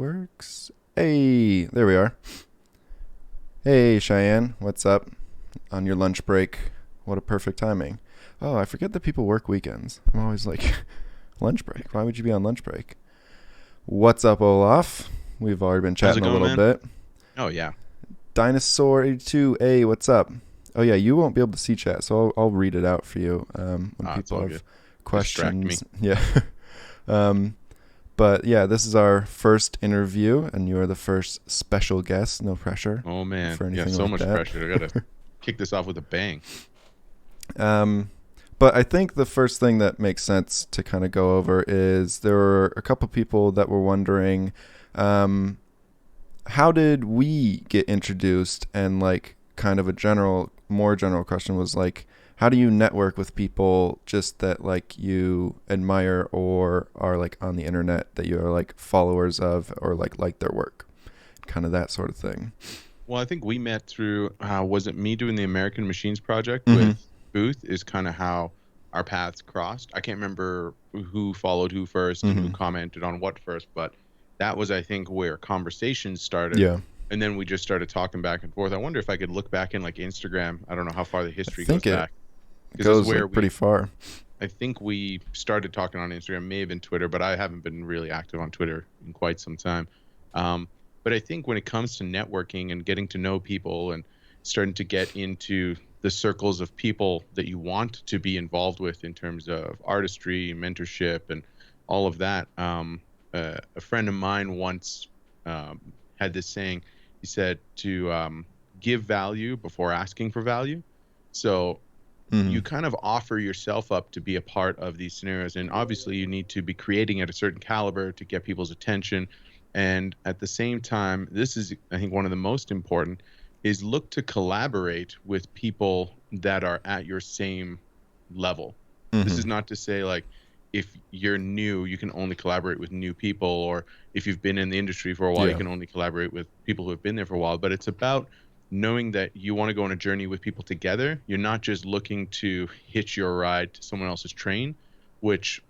works. Hey, there we are. Hey, Cheyenne, what's up? On your lunch break. What a perfect timing. Oh, I forget that people work weekends. I'm always like, lunch break? Why would you be on lunch break? What's up, Olaf? We've already been How's it chatting a going, little man? bit. Oh yeah. Dinosaur82, hey, what's up? Oh, yeah, you won't be able to see chat, so I'll read it out for you when It's people all good. have Distract me. questions. Yeah. um, But yeah, this is our first interview, and you are the first special guest. No pressure Oh man. for Yeah, anything so like much that. pressure. I gotta kick this off with a bang. um, but I think the first thing that makes sense to kind of go over is there were a couple people that were wondering, um, how did we get introduced? And like kind of a more general question was like, how do you network with people just that like you admire or are like on the internet that you are like followers of or like their work, kind of that sort of thing. Well, I think we met through was it me doing the American Machines project Mm-hmm. with Booth is kind of how our paths crossed. I can't remember who followed who first and who Mm-hmm. commented on what first, but that was I think where conversations started. Yeah, And then we just started talking back and forth. I wonder if I could look back in like Instagram. I don't know how far the I history goes think it back because this is goes where like pretty we far. I think we started talking on Instagram, may have been Twitter, but I haven't been really active on Twitter in quite some time. Um, but I think when it comes to networking and getting to know people and starting to get into the circles of people that you want to be involved with in terms of artistry, mentorship, and all of that, a friend of mine once had this saying. He said to give value before asking for value. So Mm-hmm. you kind of offer yourself up to be a part of these scenarios, and obviously you need to be creating at a certain caliber to get people's attention. And at the same time, this is I think one of the most important, is look to collaborate with people that are at your same level. This Mm-hmm. is not to say like if you're new you can only collaborate with new people, or if you've been in the industry for a while you Yeah. can only collaborate with people who have been there for a while, but it's about knowing that you want to go on a journey with people together. You're not just looking to hitch your ride to someone else's train, which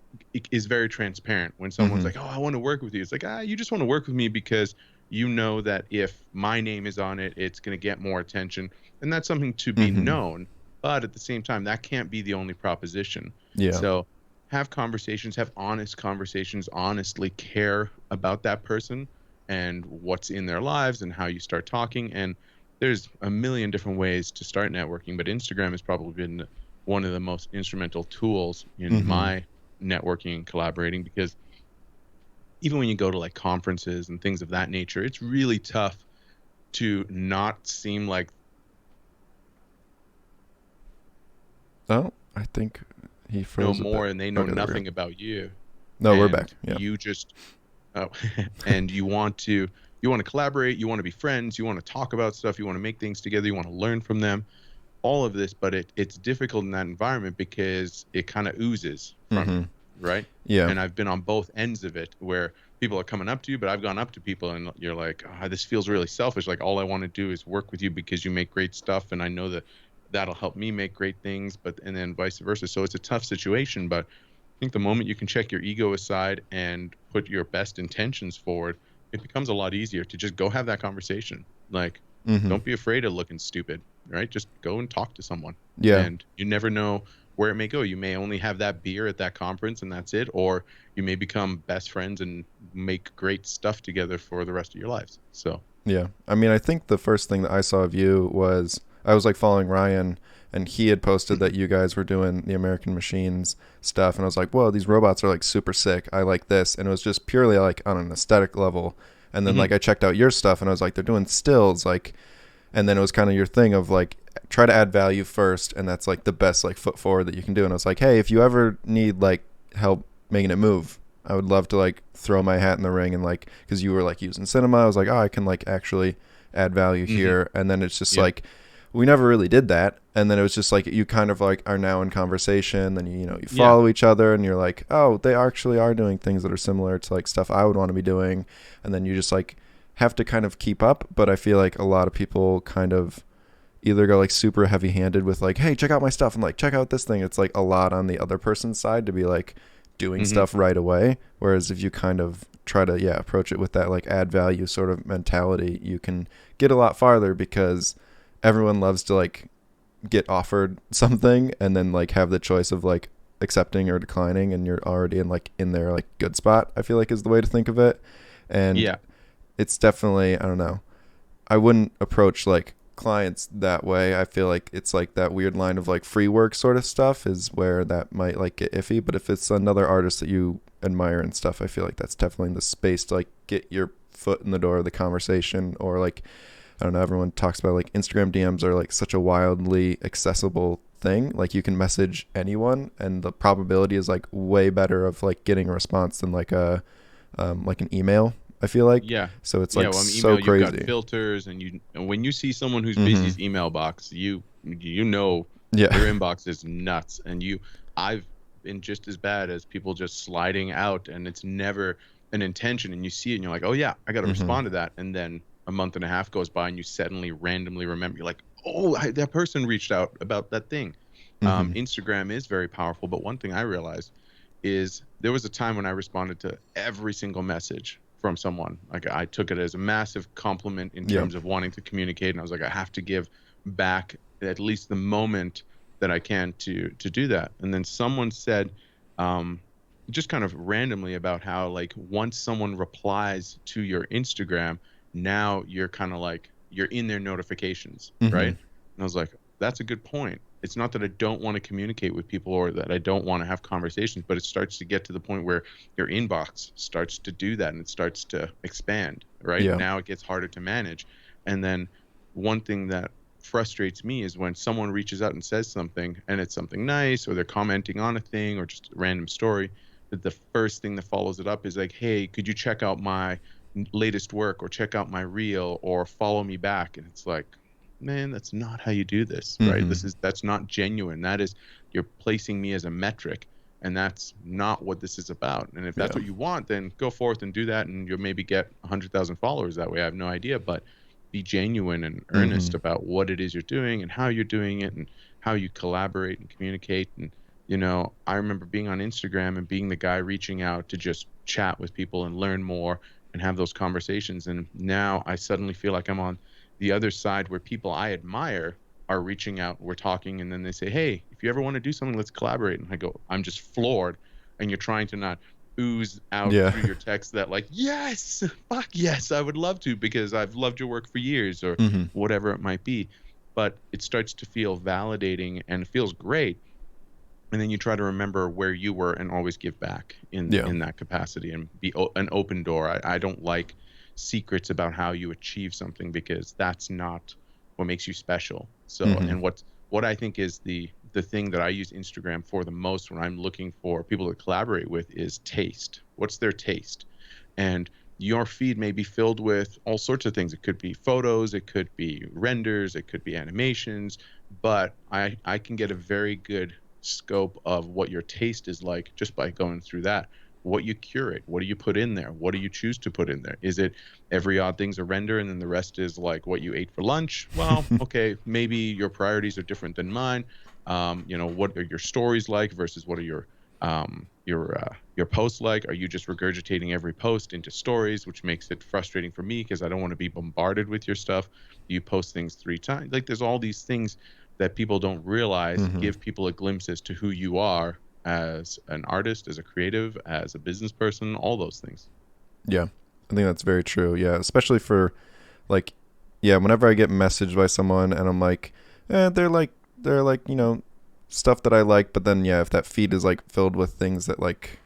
is very transparent. When someone's Mm-hmm. like, "Oh, I want to work with you," it's like, you just want to work with me because you know that if my name is on it, it's going to get more attention, and that's something to be Mm-hmm. known. But at the same time, that can't be the only proposition. Yeah. So have conversations, have honest conversations, honestly care about that person and what's in their lives and how you start talking. And there's a million different ways to start networking, but Instagram has probably been one of the most instrumental tools in Mm-hmm. my networking and collaborating, because even when you go to like conferences and things of that nature, it's really tough to not seem like Oh, I think he know froze a bit. more and they know Okay, there we go. nothing about you, No, we're back. and Yeah. you just oh, and you want to collaborate, you want to be friends, you want to talk about stuff, you want to make things together, you want to learn from them, all of this, but it's difficult in that environment because it kind of oozes from Mm-hmm. you, right? Yeah. And I've been on both ends of it where people are coming up to you, but I've gone up to people and you're like, this feels really selfish. Like all I want to do is work with you because you make great stuff, and I know that that'll help me make great things. But and then vice versa. So it's a tough situation, but I think the moment you can check your ego aside and put your best intentions forward, it becomes a lot easier to just go have that conversation. Like, Mm-hmm. don't be afraid of looking stupid, right? Just go and talk to someone. Yeah. And you never know where it may go. You may only have that beer at that conference and that's it, or you may become best friends and make great stuff together for the rest of your lives. So, Yeah. I mean, I think the first thing that I saw of you was I was like following Ryan, and he had posted that you guys were doing the American Machines stuff, and I was like, whoa, these robots are like super sick. I like this. And it was just purely like on an aesthetic level. And then mhm, like I checked out your stuff and I was like, they're doing stills, like, and then it was kind of your thing of like try to add value first, and that's like the best like foot forward that you can do. And I was like, hey, if you ever need like help making it move, I would love to like throw my hat in the ring. And like because you were like using cinema, I was like, oh, I can like actually add value mhm, here. And then it's just yeah, like we never really did that. And then it was just like you kind of like are now in conversation, then you yeah, follow each other and you're like, oh, they actually are doing things that are similar to like stuff I would want to be doing. And then you just like have to kind of keep up. But I feel like a lot of people kind of either go like super heavy handed with like, hey, check out my stuff, and like check out this thing. It's like a lot on the other person's side to be like doing Hmm. stuff right away. Whereas if you kind of try to, yeah, approach it with that like add value sort of mentality, you can get a lot farther because everyone loves to like get offered something and then like have the choice of like accepting or declining, and you're already in like in their like good spot, I feel like is the way to think of it. And Yeah. it's definitely, I don't know, I wouldn't approach like clients that way. I feel like it's like that weird line of like free work sort of stuff is where that might like get iffy. But if it's another artist that you admire and stuff, I feel like that's definitely the space to like get your foot in the door of the conversation. Or like, I don't know, everyone talks about like Instagram DMs are like such a wildly accessible thing. Like you can message anyone and the probability is like way better of like getting a response than like an email, I feel like. Yeah. So it's Yeah. like Well, I mean, so email, you've got crazy. filters, and when you see someone who's Mm-hmm. busy's email box, you know Yeah. their inbox is nuts. And I've been just as bad as people just sliding out, and it's never an intention. And you see it, and you're like, oh yeah, I got to Mm-hmm. respond to that. And then a month and a half goes by, and you suddenly randomly remember, you're like, oh, that person reached out about that thing. Mm-hmm. Instagram is very powerful, but one thing I realized is there was a time when I responded to every single message from someone. Like I took it as a massive compliment in Yep. terms of wanting to communicate, and I was like, I have to give back at least the moment that I can to do that. And then someone said, um, just kind of randomly about how like once someone replies to your Instagram, now you're kind of like you're in their notifications, right? Mm-hmm. And I was like, that's a good point. It's not that I don't want to communicate with people or that I don't want to have conversations, but it starts to get to the point where your inbox starts to do that and it starts to expand, right? Yeah. Now it gets harder to manage. And then one thing that frustrates me is when someone reaches out and says something and it's something nice or they're commenting on a thing or just a random story, that the first thing that follows it up is like, hey, could you check out my latest work or check out my reel or follow me back? And it's like, man, that's not how you do this, right? Mm-hmm. That's not genuine. That is, you're placing me as a metric, and that's not what this is about. And if that's Yeah. what you want, then go forth and do that, and you'll maybe get 100,000 followers that way. I have no idea, but be genuine and Mm-hmm. earnest about what it is you're doing and how you're doing it and how you collaborate and communicate. And I remember being on Instagram and being the guy reaching out to just chat with people and learn more and have those conversations. And now I suddenly feel like I'm on the other side where people I admire are reaching out, we're talking, and then they say, hey, if you ever want to do something, let's collaborate. And I go, I'm just floored. And you're trying to not ooze out Yeah. through your text that, like, yes, fuck yes, I would love to because I've loved your work for years or Mm-hmm. whatever it might be. But it starts to feel validating and it feels great. And then you try to remember where you were and always give back in Yeah. in that capacity and be an open door. I don't like secrets about how you achieve something because that's not what makes you special. So, Mm-hmm. and what I think is the thing that I use Instagram for the most when I'm looking for people to collaborate with is taste. What's their taste? And your feed may be filled with all sorts of things. It could be photos, it could be renders, it could be animations, but I can get a very good scope of what your taste is like just by going through that. What you curate, what do you put in there? What do you choose to put in there? Is it every odd thing's a render and then the rest is like what you ate for lunch? Well, okay, maybe your priorities are different than mine. What are your stories like versus what are your posts like? Are you just regurgitating every post into stories, which makes it frustrating for me because I don't want to be bombarded with your stuff? Do you post things 3 times? Like there's all these things that people don't realize Mm-hmm. give people a glimpse as to who you are as an artist, as a creative, as a business person, all those things. Yeah. I think that's very true. Yeah. Especially for like, yeah, whenever I get messaged by someone and I'm like, they're like, stuff that I like, but then yeah, if that feed is like filled with things that like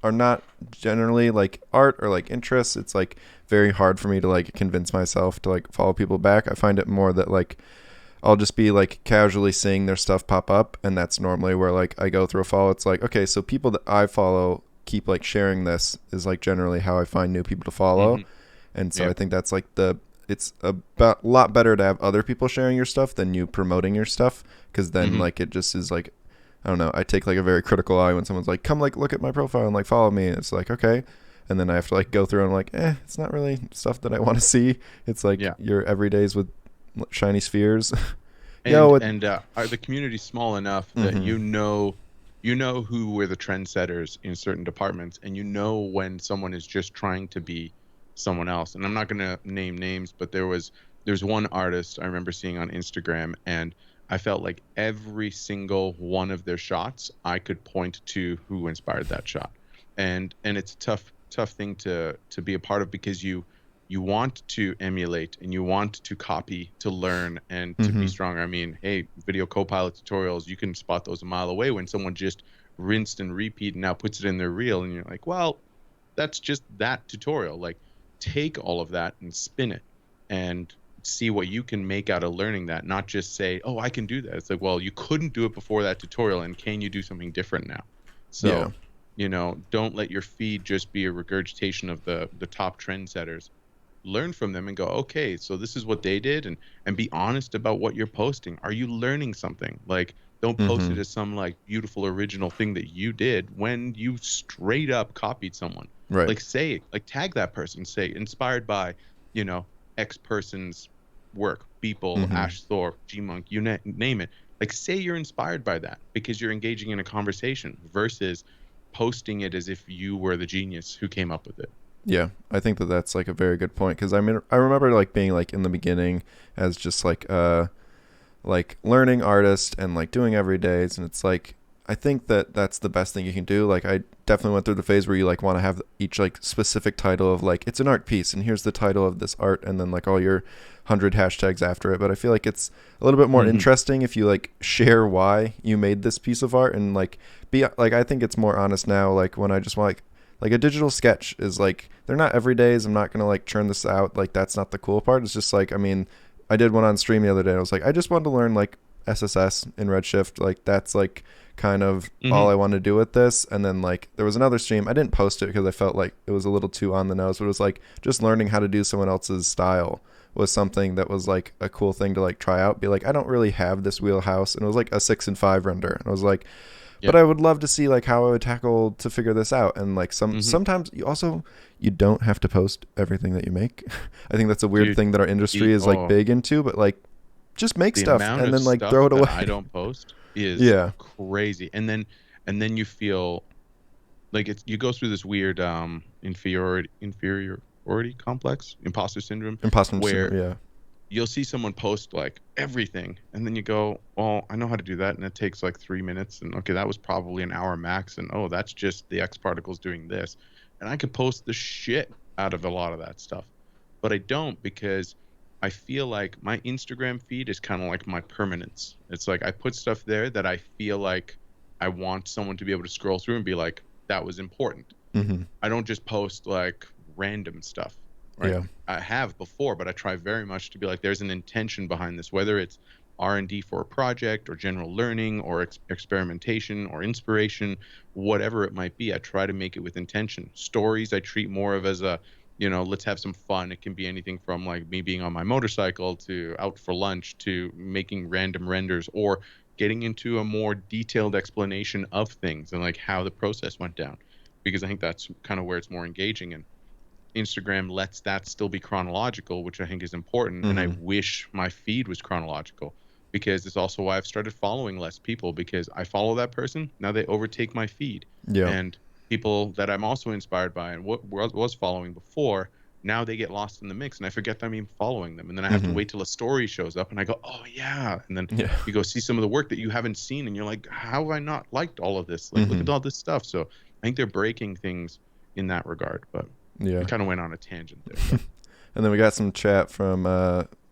are not generally like art or like interests, it's like very hard for me to like convince myself to like follow people back. I find it more that like I'll just be like casually seeing their stuff pop up, and that's normally where like I go through a follow. It's like, okay, so people that I follow keep like sharing this is like generally how I find new people to follow. Hmm. And so Yeah. I think that's like it's a lot better to have other people sharing your stuff than you promoting your stuff, because then Hmm. like it just is like, I don't know, I take like a very critical eye when someone's like, come like look at my profile and like follow me. And it's like, okay. And then I have to like go through and I'm like, it's not really stuff that I want to see. It's like Yeah. your everydays with shiny spheres. And Yo, it. and are the community small enough that Mm-hmm. you know who were the trendsetters in certain departments, and you know when someone is just trying to be someone else. And I'm not going to name names, but there's one artist I remember seeing on Instagram, and I felt like every single one of their shots I could point to who inspired that shot. And it's a tough thing to be a part of, because you want to emulate and you want to copy to learn and to be Mm-hmm. stronger. I mean, hey, video Copilot tutorials, you can spot those a mile away when someone just rinsed and repeat and now puts it in their reel, and you're like, well, that's just that tutorial. Like, take all of that and spin it and see what you can make out of learning that, not just say, oh, I can do that. It's like, well, you couldn't do it before that tutorial, and can you do something different now? Yeah. So, don't let your feed just be a regurgitation of the top trendsetters. Learn from them and go, okay, so this is what they did, and be honest about what you're posting. Are you learning something? Like, don't post Mm-hmm. it as some like beautiful original thing that you did when you straight up copied someone. Right. Like, say, like, tag that person, say inspired by, you know, X person's work, Beeple, Mm-hmm. Ash Thor, G Monk, you name it. Like, say you're inspired by that because you're engaging in a conversation versus posting it as if you were the genius who came up with it. Yeah, I think that that's like a very good point, because I mean I remember like being like in the beginning as just like learning artist and like doing everydays, and it's like I think that that's the best thing you can do. Like I definitely went through the phase where you like want to have each like specific title of like it's an art piece and here's the title of this art, and then like all your 100 hashtags after it. But I feel like it's a little bit more Mm-hmm. interesting if you like share why you made this piece of art, and like be like I think it's more honest now, like when I just want like a digital sketch is like they're not every days. I'm not gonna like churn this out. Like that's not the cool part. It's just like I mean I did one on stream the other day. And I was like, I just wanted to learn like SSS in Redshift. Like that's like kind of all Mm-hmm. I want to do with this. And then like there was another stream. I didn't post it because I felt like it was a little too on the nose. But it was like just learning how to do someone else's style was something that was like a cool thing to like try out. Be like, I don't really have this wheelhouse. And it was like a 6 and 5 render. And I was like, but Yep. I would love to see like how I would tackle to figure this out. And like Mm-hmm. sometimes you don't have to post everything that you make. I think that's a weird Dude, thing that our industry is like oh, big into, but like just make the stuff amount and of then like stuff throw it that I away. don't post is Yeah. crazy. And then you feel like you go through this weird inferiority complex, imposter syndrome, Imposter syndrome. where Yeah. you'll see someone post like everything, and then you go, well, I know how to do that, and it takes like 3 minutes, and okay, that was probably an hour max, and oh, that's just the X particles doing this, and I could post the shit out of a lot of that stuff, but I don't, because I feel like my Instagram feed is kind of like my permanence. It's like I put stuff there that I feel like I want someone to be able to scroll through and be like, that was important. Mm-hmm. I don't just post like random stuff, right? Yeah. I have before, but I try very much to be like, there's an intention behind this, whether it's R&D for a project or general learning or experimentation or inspiration, whatever it might be. I try to make it with intention. Stories I treat more of as a, let's have some fun. It can be anything from like me being on my motorcycle to out for lunch to making random renders or getting into a more detailed explanation of things and like how the process went down, because I think that's kind of where it's more engaging. And Instagram lets that still be chronological, which I think is important. And I Mm-hmm. wish my feed was chronological, because it's also why I've started following less people, because I follow that person. Now they overtake my feed. Yeah. And people that I'm also inspired by and what was following before, now they get lost in the mix and I forget that I'm even following them. And then I have to Mm-hmm. wait till a story shows up and I go, oh, yeah. And then Yeah. you go see some of the work that you haven't seen and you're like, how have I not liked all of this? Like, look Mm-hmm. at all this stuff. So I think they're breaking things in that regard. But I Yeah. kind of went on a tangent there. But And then we got some chat from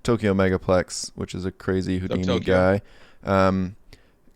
Tokyo Megaplex, which is a crazy what's up, Houdini Tokyo? guy,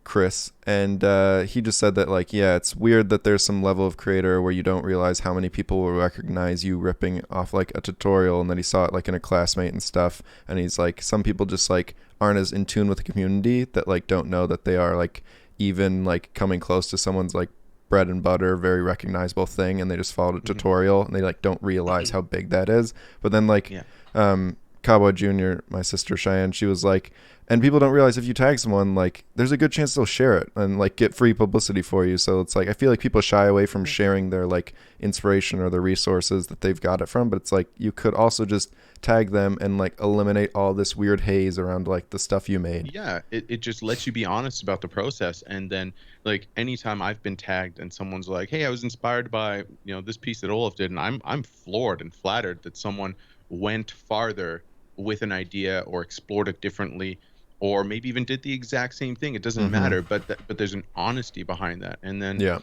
Chris, and he just said that like yeah, it's weird that there's some level of creator where you don't realize how many people will recognize you ripping off like a tutorial, and then he saw it like in a classmate and stuff, and he's like some people just like aren't as in tune with the community that like don't know that they are like even like coming close to someone's like bread and butter, very recognizable thing, and they just followed a Hmm. tutorial and they like don't realize how big that is. But then like Yeah. um Cowboy Jr., my sister Cheyenne, she was like, and people don't realize if you tag someone, like, there's a good chance they'll share it and like get free publicity for you. So it's like, I feel like people shy away from sharing their like inspiration or the resources that they've got it from. But it's like, you could also just tag them and like eliminate all this weird haze around like the stuff you made. Yeah, it just lets you be honest about the process. And then like anytime I've been tagged and someone's like, hey, I was inspired by, this piece that Olaf did, and I'm floored and flattered that someone went farther with an idea or explored it differently, or maybe even did the exact same thing. It doesn't Mm-hmm. matter, but there's an honesty behind that. And then Yeah.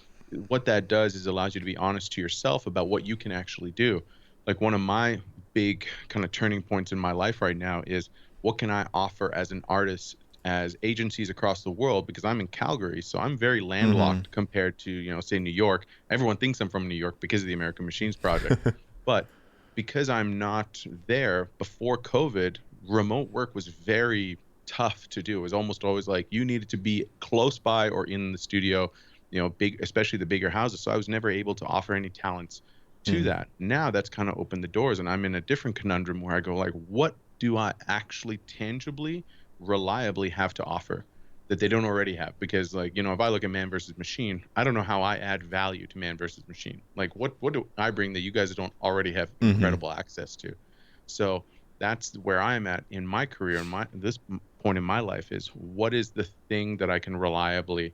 what that does is allows you to be honest to yourself about what you can actually do. Like one of my big kind of turning points in my life right now is what can I offer as an artist as agencies across the world, because I'm in Calgary, so I'm very Mm-hmm. landlocked compared to, say New York. Everyone thinks I'm from New York because of the American Machines project. But because I'm not there before COVID, remote work was very tough to do. It was almost always like you needed to be close by or in the studio, big, especially the bigger houses. So I was never able to offer any talents to Mm-hmm. that. Now that's kind of opened the doors, and I'm in a different conundrum where I go like, what do I actually tangibly, reliably have to offer that they don't already have? Because like, if I look at Man versus Machine, I don't know how I add value to Man versus Machine. Like what do I bring that you guys don't already have Mm-hmm. incredible access to? So that's where I'm at in my career, in my this point in my life, is what is the thing that I can reliably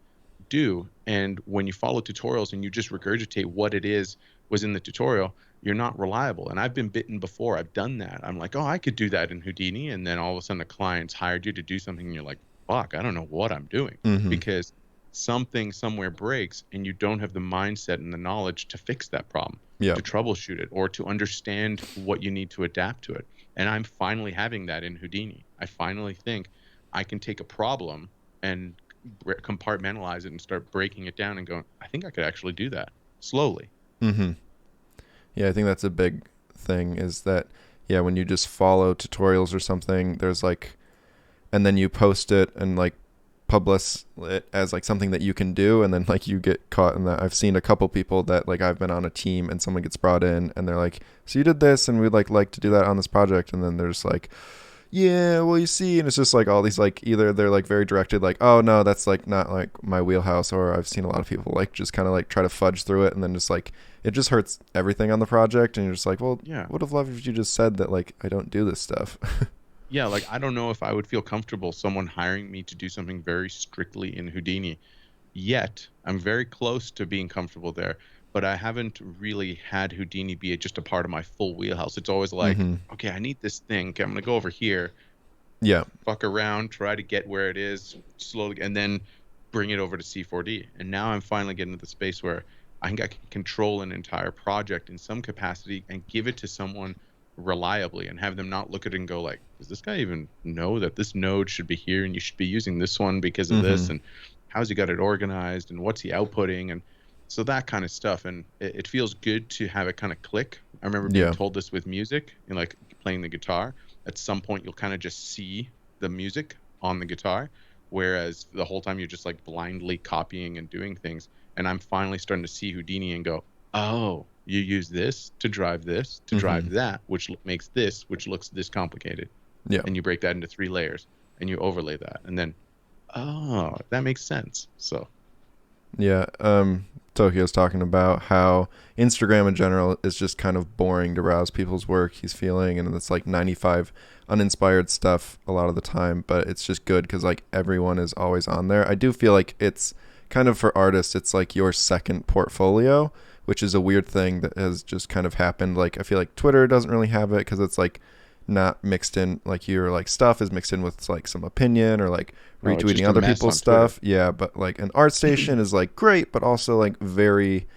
do? And when you follow tutorials and you just regurgitate what it is was in the tutorial, you're not reliable. And I've been bitten before. I've done that. I'm like, oh, I could do that in Houdini. And then all of a sudden the client's hired you to do something and you're like, fuck, I don't know what I'm doing, Mm-hmm. because something somewhere breaks and you don't have the mindset and the knowledge to fix that problem, Yeah. to troubleshoot it, or to understand what you need to adapt to it. And I'm finally having that in Houdini. I finally think I can take a problem and compartmentalize it and start breaking it down and going, I think I could actually do that slowly. Mm-hmm. Yeah, I think that's a big thing is that, yeah, when you just follow tutorials or something, there's like, and then you post it and like publish it as like something that you can do, and then like you get caught in that. I've seen a couple people that like I've been on a team and someone gets brought in and they're like, so you did this and we'd like to do that on this project, and then there's like, yeah, well, you see, and it's just like all these like either they're like very directed, like, oh no, that's like not like my wheelhouse, or I've seen a lot of people like just kind of like try to fudge through it, and then just like it just hurts everything on the project, and you're just like, well, Yeah. would have loved if you just said that like I don't do this stuff. Yeah, like I don't know if I would feel comfortable someone hiring me to do something very strictly in Houdini. Yet I'm very close to being comfortable there, but I haven't really had Houdini be just a part of my full wheelhouse. It's always like, Mm-hmm. okay, I need this thing. Okay, I'm gonna go over here, Yeah. fuck around, try to get where it is slowly, and then bring it over to C4D. And now I'm finally getting to the space where I think I can control an entire project in some capacity and give it to someone reliably and have them not look at it and go like, does this guy even know that this node should be here and you should be using this one because of Mm-hmm. this? And how's he got it organized and what's he outputting? And so that kind of stuff. And it feels good to have it kind of click. I remember being Yeah. told this with music and like playing the guitar. At some point, you'll kind of just see the music on the guitar, whereas the whole time you're just like blindly copying and doing things. And I'm finally starting to see Houdini and go, oh, you use this to Mm-hmm. drive that, which makes this, which looks this complicated. Yeah. And you break that into 3 layers and you overlay that. And then, oh, that makes sense. So, Yeah. Tokyo's talking about how Instagram in general is just kind of boring to browse people's work he's feeling, and it's like 95 uninspired stuff a lot of the time, but it's just good because like everyone is always on there. I do feel like it's kind of for artists, it's like your second portfolio, which is a weird thing that has just kind of happened. Like I feel like Twitter doesn't really have it because it's like not mixed in, like your like stuff is mixed in with like some opinion or like oh, it's retweeting just a other mess people's on Twitter. stuff. Yeah, but like an art station is like great, but also like very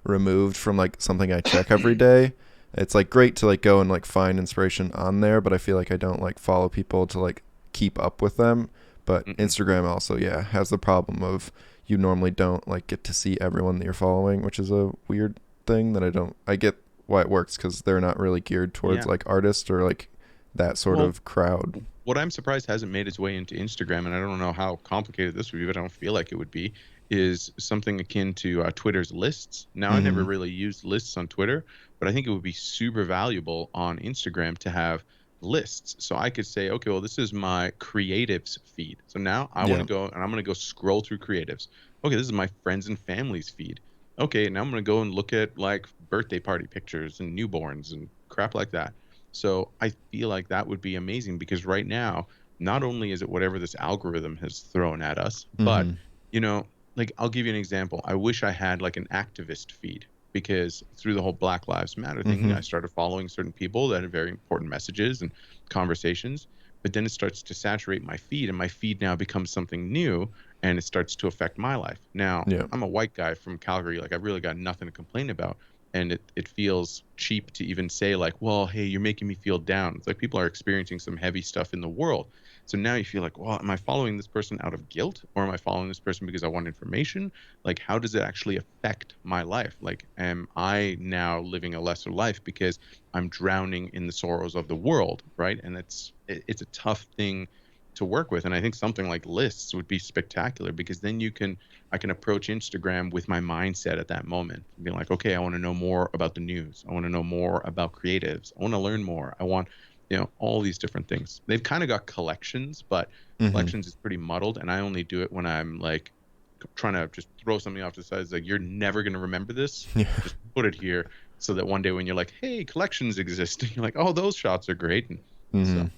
removed from like something I check every day. It's like great to like go and like find inspiration on there, but I feel like I don't like follow people to like keep up with them. But Mm-mm. Instagram also, yeah, has the problem of you normally don't like get to see everyone that you're following, which is a weird thing that I get why it works because they're not really geared towards Yeah. like artists or like that sort Well, of crowd. what I'm surprised hasn't made its way into Instagram, and I don't know how complicated this would be, but I don't feel like it would be, is something akin to Twitter's lists. Now, I never Mm-hmm. really used lists on Twitter, but I think it would be super valuable on Instagram to have lists. So I could say, okay, well, this is my creatives feed. So now I want Yeah. to go and I'm going to go scroll through creatives. Okay, this is my friends and families feed. Okay, now I'm going to go and look at like birthday party pictures and newborns and crap like that. So I feel like that would be amazing because right now, not only is it whatever this algorithm has thrown at us, but Mm-hmm. you know, like I'll give you an example. I wish I had like an activist feed because through the whole Black Lives Matter thing, Mm-hmm. I started following certain people that had very important messages and conversations. But then it starts to saturate my feed, and my feed now becomes something new, and it starts to affect my life. Now, Yeah. I'm a white guy from Calgary, like I've really got nothing to complain about. And it feels cheap to even say, like, well, hey, you're making me feel down. It's like people are experiencing some heavy stuff in the world. So now you feel like, well, am I following this person out of guilt, or am I following this person because I want information? Like, how does it actually affect my life? Like, am I now living a lesser life because I'm drowning in the sorrows of the world, right? And it's a tough thing to work with. And I think something like lists would be spectacular because then I can approach Instagram with my mindset at that moment, being like, okay, I want to know more about the news. I want to know more about creatives. I want to learn more. I want, all these different things. They've kind of got collections, but Mm-hmm. collections is pretty muddled. And I only do it when I'm like trying to just throw something off to the side. It's like, you're never going to remember this. Yeah. Just put it here so that one day when you're like, hey, collections exist, you're like, oh, those shots are great. And Mm-hmm. so,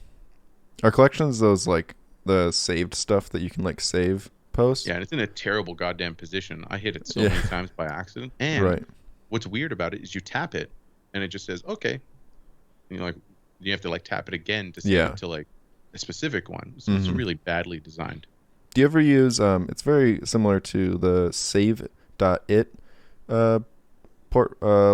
Are collections those like the saved stuff that you can like save posts? yeah, and it's in a terrible goddamn position. I hit it so Yeah. many times by accident. And Right. what's weird about it is you tap it and it just says, okay. And you're like, you have to like tap it again to save Yeah. it to like a specific one. So it's Mm-hmm. really badly designed. Do you ever use it's very similar to the save.it uh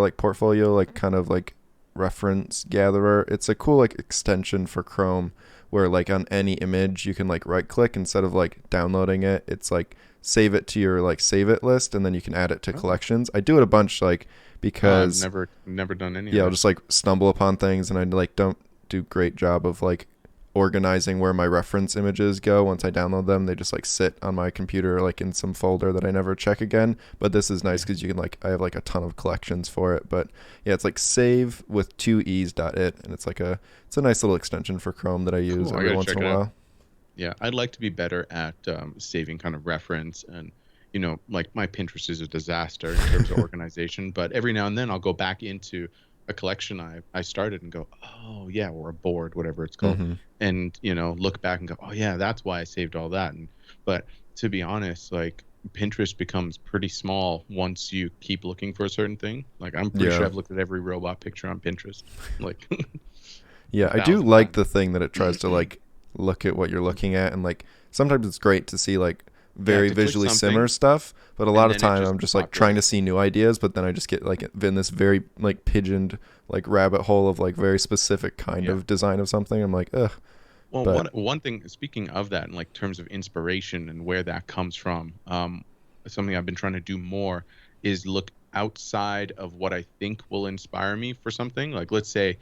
like portfolio, like kind of like reference gatherer. It's a cool like extension for Chrome where like on any image you can like right click instead of like downloading it. It's like save it to your like save it list and then you can add it to Oh, collections. I do it a bunch like oh, I've because never done any of yeah, I'll that. just like stumble upon things and I like don't do great job of like organizing where my reference images go once I download them. They just like sit on my computer like in some folder that I never check again. But this is nice Yeah. because you can like I have like a ton of collections for it. But yeah, it's like save with two e's dot it, and it's a nice little extension for Chrome that I use Cool. I every gotta once in check a it out. while. Yeah, I'd like to be better at saving kind of reference and like my Pinterest is a disaster in terms of organization, but every now and then I'll go back into a collection I started and go, oh yeah, or a board, whatever it's called, Mm-hmm. and look back and go, oh yeah, that's why I saved all that. And but to be honest, like Pinterest becomes pretty small once you keep looking for a certain thing. Like I'm pretty sure Yeah. I've looked at every robot picture on Pinterest like Yeah, a I do thousand like times. the thing that it tries to like look at what you're looking at and like sometimes it's great to see like Yeah, very to click visually similar something stuff, but a lot and of then it time just I'm just like trying to populates. see new ideas, but then I just get like in this very like pigeoned like rabbit hole of like very specific kind Yeah. of design of something. I'm like, ugh. Well, But one thing, speaking of that, in like terms of inspiration and where that comes from, something I've been trying to do more is look outside of what I think will inspire me for something. Like, let's say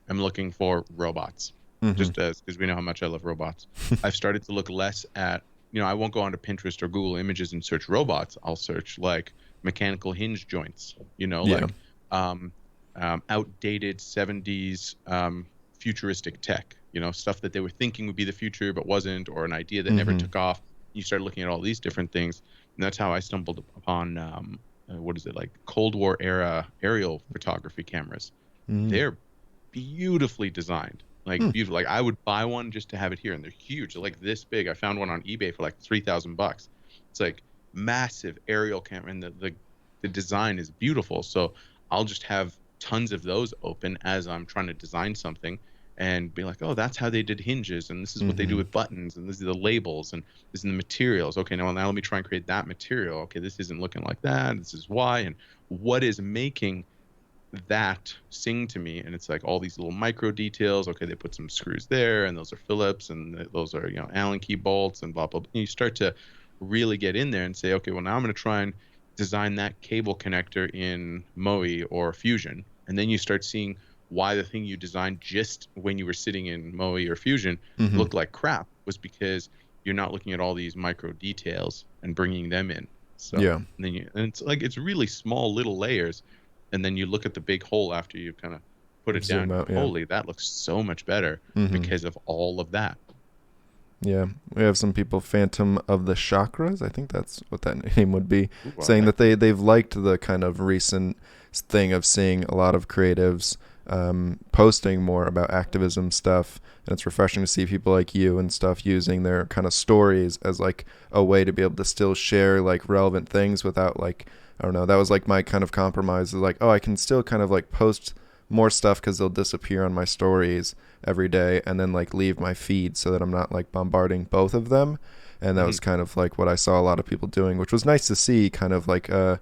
I'm looking for robots, mm-hmm. just as because we know how much I love robots. I've started to look less at, I won't go onto Pinterest or Google Images and search robots. I'll search like mechanical hinge joints, Yeah. like um, outdated 70s futuristic tech, stuff that they were thinking would be the future but wasn't, or an idea that never Mm-hmm. took off. You start looking at all these different things, and that's how I stumbled upon what is it, like Cold War era aerial photography cameras. Mm-hmm. They're beautifully designed, like beautiful. Like I would buy one just to have it here, and they're huge. They're like this big. I found one on eBay for like $3,000. It's like massive aerial camera, and the design is beautiful. So I'll just have tons of those open as I'm trying to design something and be like, oh, that's how they did hinges, and this is what they do Mm-hmm. with buttons, and this is the labels, and this is the materials. Okay, now let me try and create that material. Okay, this isn't looking like that. This is why, and what is making that sing to me. And it's like all these little micro details. Okay, they put some screws there, and those are Phillips, and those are Allen key bolts, and blah blah blah. And you start to really get in there and say, okay, well now I'm going to try and design that cable connector in Moe or Fusion, and then you start seeing why the thing you designed just when you were sitting in Moe or Fusion Mm-hmm. looked like crap was because you're not looking at all these micro details and bringing them in. So Yeah. and it's like it's really small little layers, and then you look at the big whole after you kind of put it down, Zoom you're out. like, Yeah. holy, that looks so much better Hmm. because of all of that. Yeah, we have some people, Phantom of the Chakras, I think that's what that name would be, Ooh, I saying like that they've liked the kind of recent thing of seeing a lot of creatives posting more about activism stuff, and it's refreshing to see people like you and stuff using their kind of stories as like a way to be able to still share like relevant things without like, I don't know, that was like my kind of compromise is like, oh, I can still kind of like post more stuff because they'll disappear on my stories every day and then like leave my feed so that I'm not like bombarding both of them. And that that. was kind of like what I saw a lot of people doing, which was nice to see, kind of like a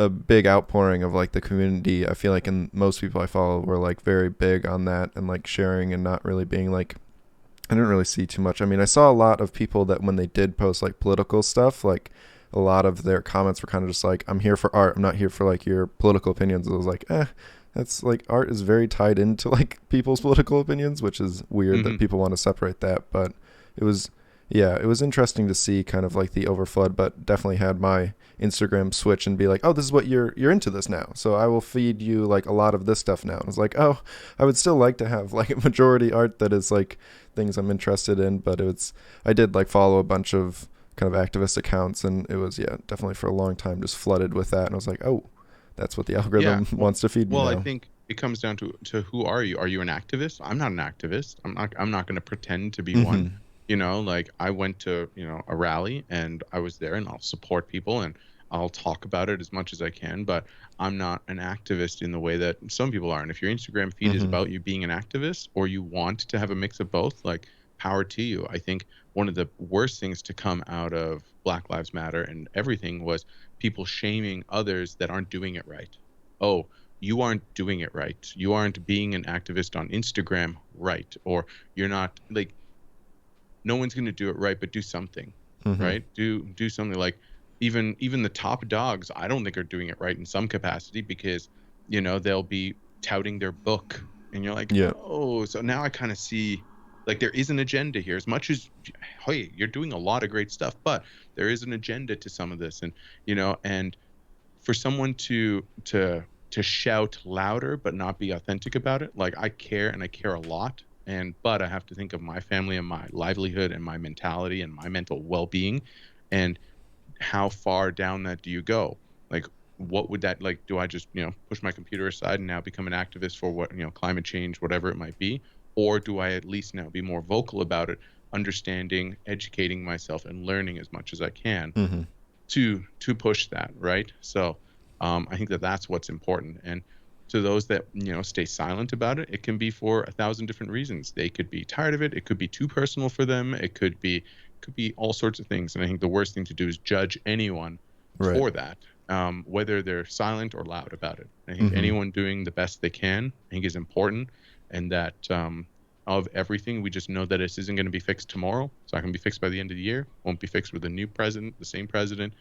big outpouring of like the community. I feel like, and most people I follow were like very big on that and like sharing and not really being like, I didn't really see too much. I mean, I saw a lot of people that when they did post like political stuff, like a lot of their comments were kind of just like, I'm here for art. I'm not here for like your political opinions. I was like, that's like art is very tied into like people's political opinions, which is weird that Hmm. people want to separate that. But it was, yeah, it was interesting to see kind of like the overflood, but definitely had my Instagram switch and be like, oh, this is what you're into this now. So I will feed you like a lot of this stuff now. And I was like, oh, I would still like to have like a majority art that is like things I'm interested in, but I did like follow a bunch of kind of activist accounts, and it was, yeah, definitely for a long time just flooded with that. And I was like, oh, that's what the Yeah. algorithm wants to feed me Well, I now. think it comes down to who are you? Are you an activist? I'm not an activist. I'm not going to pretend to be one. Mm-hmm. Like I went to, a rally and I was there and I'll support people and I'll talk about it as much as I can, but I'm not an activist in the way that some people are. And if your Instagram feed is Mm-hmm. about you being an activist or you want to have a mix of both, like power to you. I think one of the worst things to come out of Black Lives Matter and everything was people shaming others that aren't doing it right. Oh, you aren't doing it right. You aren't being an activist on Instagram right. Or you're not like no one's going to do it right, but do something, Mm-hmm. right? Do something like even the top dogs, I don't think are doing it right in some capacity because, they'll be touting their book and you're like, Yeah. "Oh, so now I kind of see like there is an agenda here as much as hey, you're doing a lot of great stuff, but there is an agenda to some of this and for someone to shout louder but not be authentic about it, like I care and I care a lot, but I have to think of my family and my livelihood and my mentality and my mental well-being, and how far down that do you go? Like what would that, like, do I just push my computer aside and now become an activist for what, climate change, whatever it might be, or do I at least now be more vocal about it, understanding, educating myself and learning as much as I can Mm-hmm. to push that, right? So I think that that's what's important. And to those that stay silent about it, it can be for 1,000 different reasons. They could be tired of it. It could be too personal for them. It could be all sorts of things. And I think the worst thing to do is judge anyone Right. for that, whether they're silent or loud about it. I think Mm-hmm. anyone doing the best they can, I think, is important, and that of everything, we just know that this isn't going to be fixed tomorrow. It's not going to be fixed by the end of the year. Won't be fixed with a new president, the same president.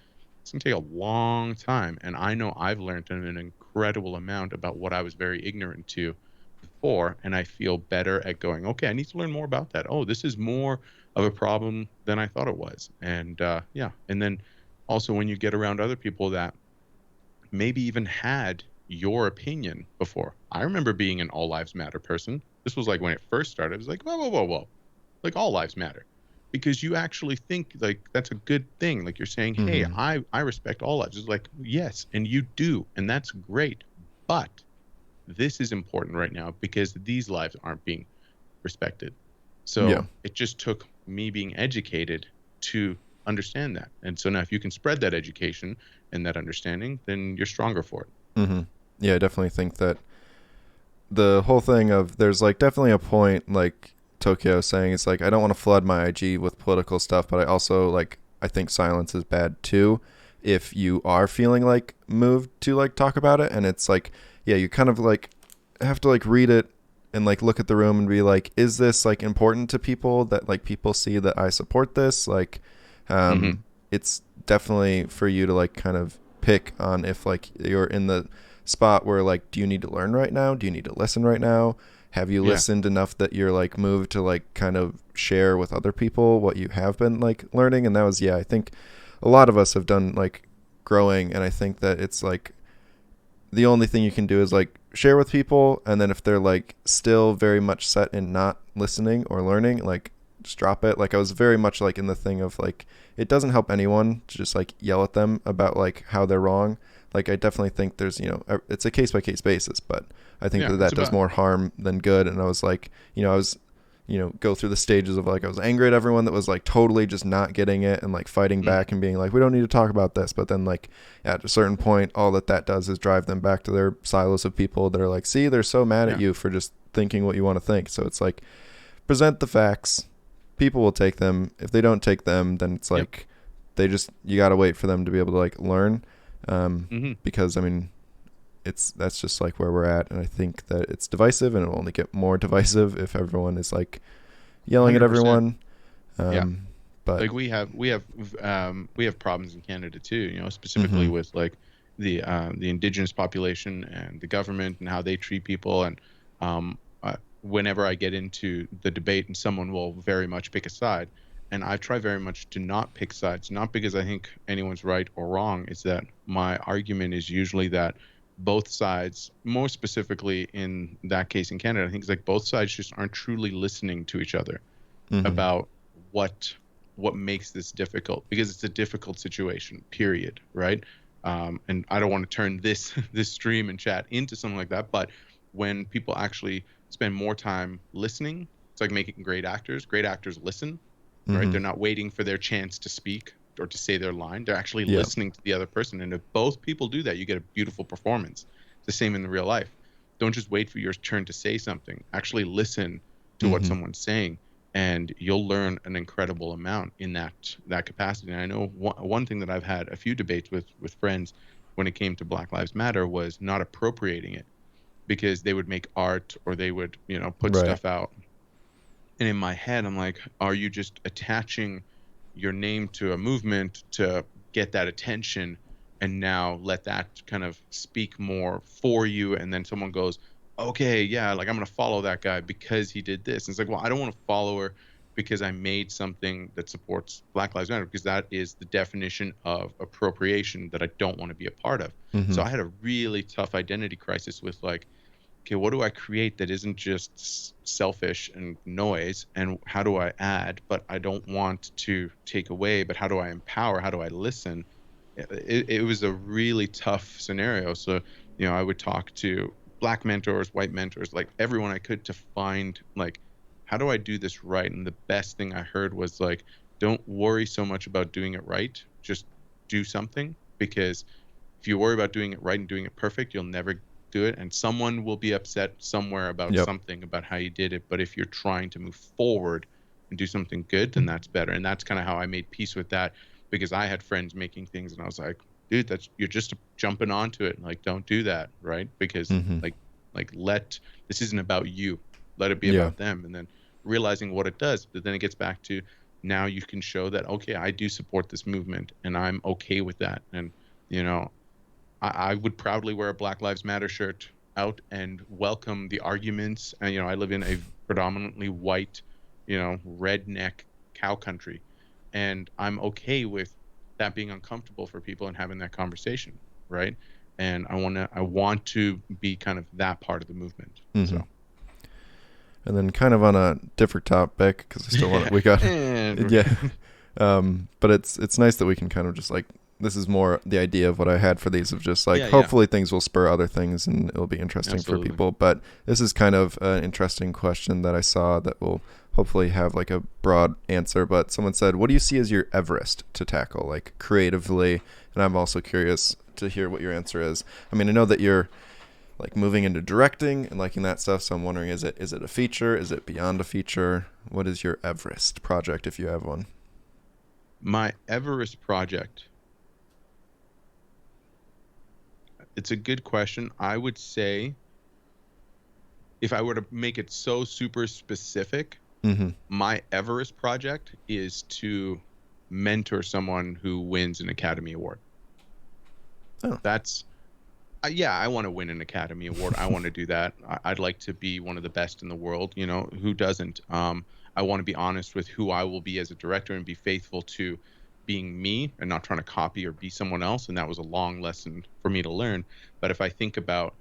It's going to take a long time. And I know I've learned an incredible amount about what I was very ignorant to before. And I feel better at going, okay, I need to learn more about that. Oh, this is more of a problem than I thought it was. And yeah. And then also when you get around other people that maybe even had your opinion before. I remember being an all lives matter person. This was like when it first started. It was like, whoa, whoa, whoa, whoa. Like all lives matter. Because you actually think like that's a good thing. Like you're saying, hey, Mm-hmm. I respect all lives. It's like, yes, and you do, and that's great. But this is important right now because these lives aren't being respected. Yeah. So it just took me being educated to understand that. And so now if you can spread that education and that understanding, then you're stronger for it. Mm-hmm. Yeah, I definitely think that the whole thing of there's like definitely a point like Tokyo saying it's like I don't want to flood my IG with political stuff, but I also like I think silence is bad too if you are feeling like moved to like talk about it, and it's like, yeah, you kind of like have to like read it and like look at the room and be like, is this like important to people, that like people see that I support this, like Hmm. it's definitely for you to like kind of pick on if like you're in the spot where like, do you need to learn right now, do you need to listen right now, have you Yeah. listened enough that you're like moved to like kind of share with other people what you have been like learning. And that was, yeah, I think a lot of us have done like growing, and I think that it's like the only thing you can do is like share with people, and then if they're like still very much set in not listening or learning, like just drop it. Like I was very much like in the thing of like it doesn't help anyone to just like yell at them about like how they're wrong. Like I definitely think there's, it's a case by case basis, but I think Yeah, that it's that does about more harm than good. And I was like, I was, go through the stages of like I was angry at everyone that was like totally just not getting it and like fighting back and being like, we don't need to talk about this. But then like at a certain point, all that does is drive them back to their silos of people that are like, see, they're so mad at yeah. you for just thinking what you want to think. So it's like present the facts. People will take them. If they don't take them, then it's Yep. like you got to wait for them to be able to like learn. Mm-hmm. Because I mean, that's just like where we're at, and I think that it's divisive, and it will only get more divisive if everyone is like yelling at 100%. everyone. Yeah. But Like we have problems in Canada too, specifically mhm, with like the indigenous population and the government and how they treat people. And whenever I get into the debate and someone will very much pick a side, and I try very much to not pick sides, not because I think anyone's right or wrong. It's that my argument is usually that both sides, more specifically in that case in Canada, I think it's like both sides just aren't truly listening to each other mhm, about what what makes this difficult, because it's a difficult situation, period, right? And I don't want to turn this this stream and chat into something like that, but when people actually spend more time listening, it's like making great actors. Great actors listen, right? mhm, They're not waiting for their chance to speak or to say their line. They're actually yeah, listening to the other person, and if both people do that, you get a beautiful performance. It's the same in the real life. Don't just wait for your turn to say something. Actually listen to what mhm, someone's saying, and you'll learn an incredible amount in that capacity. And I know one thing that I've had a few debates with friends when it came to Black Lives Matter was not appropriating it, because they would make art or they would put right, stuff out, and in my head I'm like, are you just attaching your name to a movement to get that attention, and now let that kind of speak more for you, and then someone goes, okay, yeah, like I'm going to follow that guy because he did this. And it's like, well, I don't want to follow her because I made something that supports Black Lives Matter, because that is the definition of appropriation that I don't want to be a part of. So mhm, I had a really tough identity crisis with like, okay, what do I create that isn't just selfish and noise? And how do I add, but I don't want to take away, but how do I empower? How do I listen? It was a really tough scenario. So, I would talk to black mentors, white mentors, like everyone I could, to find like, how do I do this right? And the best thing I heard was like, don't worry so much about doing it right. Just do something, because if you worry about doing it right and doing it perfect, you'll never do it. And someone will be upset somewhere about yep, something about how you did it. But if you're trying to move forward and do something good, then that's better. And that's kind of how I made peace with that, because I had friends making things and I was like, dude, that's, you're just jumping onto it. Like, don't do that. Right. Because mhm, let, this isn't about you. Let it be yeah, about them. And then realizing what it does. But then it gets back to, now you can show that, okay, I do support this movement and I'm okay with that. And, you know, I would proudly wear a Black Lives Matter shirt out and welcome the arguments. And, I live in a predominantly white, redneck cow country. And I'm okay with that being uncomfortable for people and having that conversation. Right. And I want to be kind of that part of the movement. mhm. So, And then kind of on a different topic, because I still want yeah. we got And yeah. But it's nice that we can kind of just like, this is more the idea of what I had for these, of just like yeah, yeah, hopefully things will spur other things and it'll be interesting for absolutely. people. But this is kind of an interesting question that I saw that will hopefully have like a broad answer. But someone said, what do you see as your Everest to tackle, like creatively? And I'm also curious to hear what your answer is. I mean, I know that you're like moving into directing and liking that stuff, so I'm wondering, is it a feature? Is it beyond a feature? What is your Everest project, if you have one? My Everest project, it's a good question. I would say, if I were to make it so super specific, Mm-hmm. my Everest project is to mentor someone who wins an Academy Award. Oh. That's, yeah, I want to win an Academy Award. I want to do that. I'd like to be one of the best in the world. Who doesn't? I want to be honest with who I will be as a director and be faithful to being me and not trying to copy or be someone else. And that was a long lesson for me to learn. But if I think about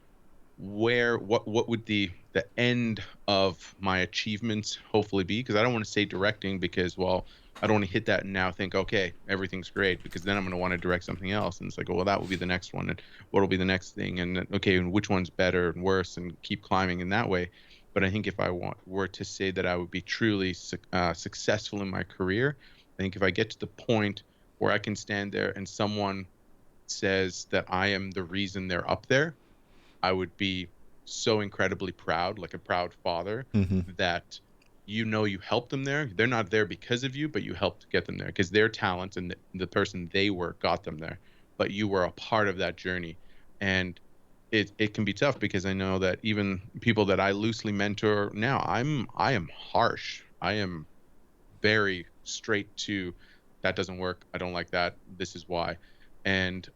what would the end of my achievements hopefully be, because I don't want to say directing, because well, I don't want to hit that and now think, okay, everything's great, because then I'm going to want to direct something else, and it's like, oh, well, that will be the next one, and what will be the next thing, and then, okay, and which one's better and worse, and keep climbing in that way. But I think if I were to say that I would be truly successful in my career, I think if I get to the point where I can stand there and someone says that I am the reason they're up there, I would be so incredibly proud, like a proud father, Mm-hmm. that you helped them there. They're not there because of you, but you helped get them there because their talent and the person they were got them there. But you were a part of that journey. And it can be tough because I know that even people that I loosely mentor now, I am harsh. I am very straight to that doesn't work. I don't like that. This is why. And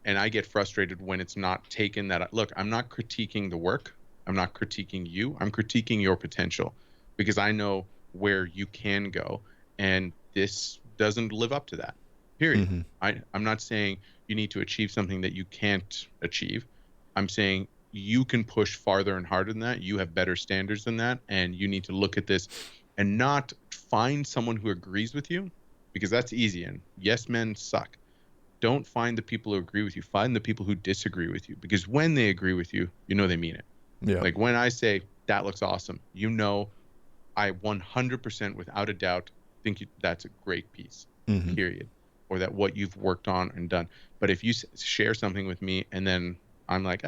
I get frustrated when it's not taken that look, I'm not critiquing the work. I'm not critiquing you. I'm critiquing your potential because I know where you can go and this doesn't live up to that. Period. Mm-hmm. I'm not saying you need to achieve something that you can't achieve. I'm saying you can push farther and harder than that. You have better standards than that. And you need to look at this and not find someone who agrees with you because that's easy. And yes, men suck. Don't find the people who agree with you. Find the people who disagree with you because when they agree with you, you know they mean it. Yeah. Like when I say that looks awesome, you know, I 100% without a doubt think that's a great piece, Mm-hmm. period. Or that what you've worked on and done. But if you share something with me and then I'm like,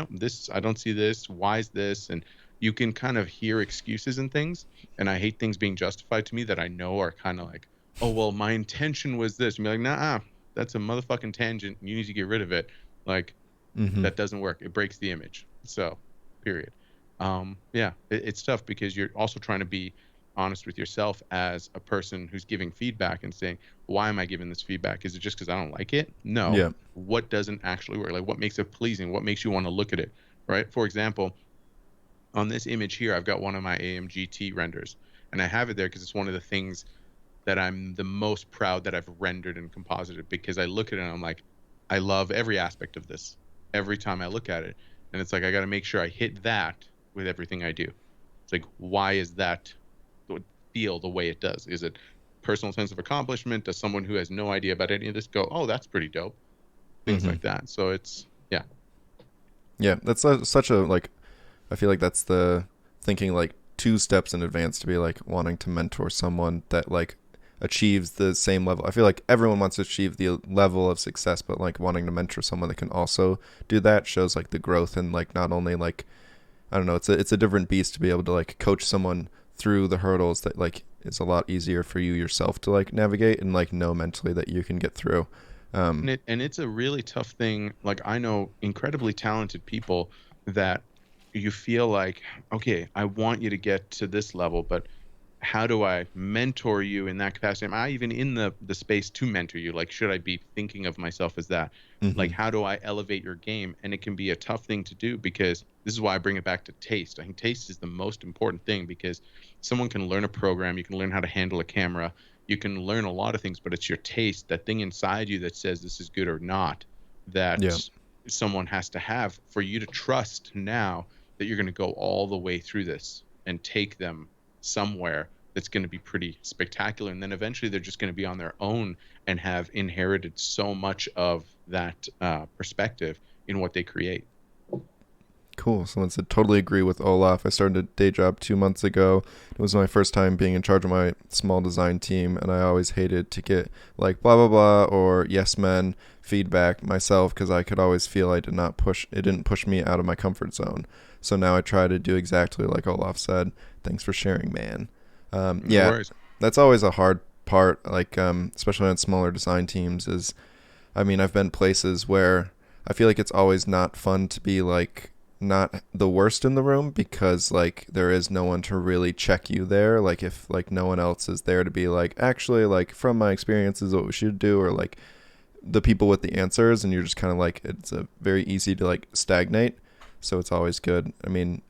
this, I don't see this. Why is this? And you can kind of hear excuses and things. And I hate things being justified to me that I know are kind of like, oh, well, my intention was this. And be like, nah, that's a motherfucking tangent. You need to get rid of it. Like, Mm-hmm. that doesn't work. It breaks the image. So, period. Yeah, it's tough because you're also trying to be honest with yourself as a person who's giving feedback and saying, why am I giving this feedback? Is it just because I don't like it? No. Yeah. What doesn't actually work? Like, what makes it pleasing? What makes you want to look at it? Right. For example, on this image here, I've got one of my AMGT renders, and I have it there because it's one of the things that I'm the most proud that I've rendered and composited because I look at it and I'm like, I love every aspect of this every time I look at it. And it's like, I got to make sure I hit that with everything I do. It's like, why is that feel the way it does? Is it personal sense of accomplishment? Does someone who has no idea about any of this go, oh, that's pretty dope? Things Mm-hmm. like that. So it's, yeah. Yeah. That's such a like. I feel like that's the thinking like 2 steps in advance to be like wanting to mentor someone that like achieves the same level. I feel like everyone wants to achieve the level of success, but like wanting to mentor someone that can also do that shows like the growth and like not only like I don't know, it's a different beast to be able to like coach someone through the hurdles that like is a lot easier for you yourself to like navigate and like know mentally that you can get through. And it's a really tough thing. Like I know incredibly talented people that you feel like, okay, I want you to get to this level, but how do I mentor you in that capacity? Am I even in the space to mentor you? Like, should I be thinking of myself as that? Mm-hmm. Like, how do I elevate your game? And it can be a tough thing to do because this is why I bring it back to taste. I think taste is the most important thing because someone can learn a program, you can learn how to handle a camera, you can learn a lot of things, but it's your taste, that thing inside you that says this is good or not, Yeah. that someone has to have for you to trust now that you're going to go all the way through this and take them somewhere that's going to be pretty spectacular. And then eventually they're just going to be on their own and have inherited so much of that perspective in what they create. Cool. Someone said totally agree with Olaf. I started a day job 2 months ago. It was my first time being in charge of my small design team, and I always hated to get like blah blah blah or yes men feedback myself because I could always feel I did not push. It didn't push me out of my comfort zone. So now I try to do exactly like Olaf said. Thanks for sharing, man. No Yeah, worries. that's always a hard part. Like especially on smaller design teams. Is I mean I've been places where I feel like it's always not fun to be like not the worst in the room because like there is no one to really check you there, like if like no one else is there to be like actually like from my experiences what we should do or like the people with the answers, and you're just kind of like it's a very easy to like stagnate. So it's always good. I mean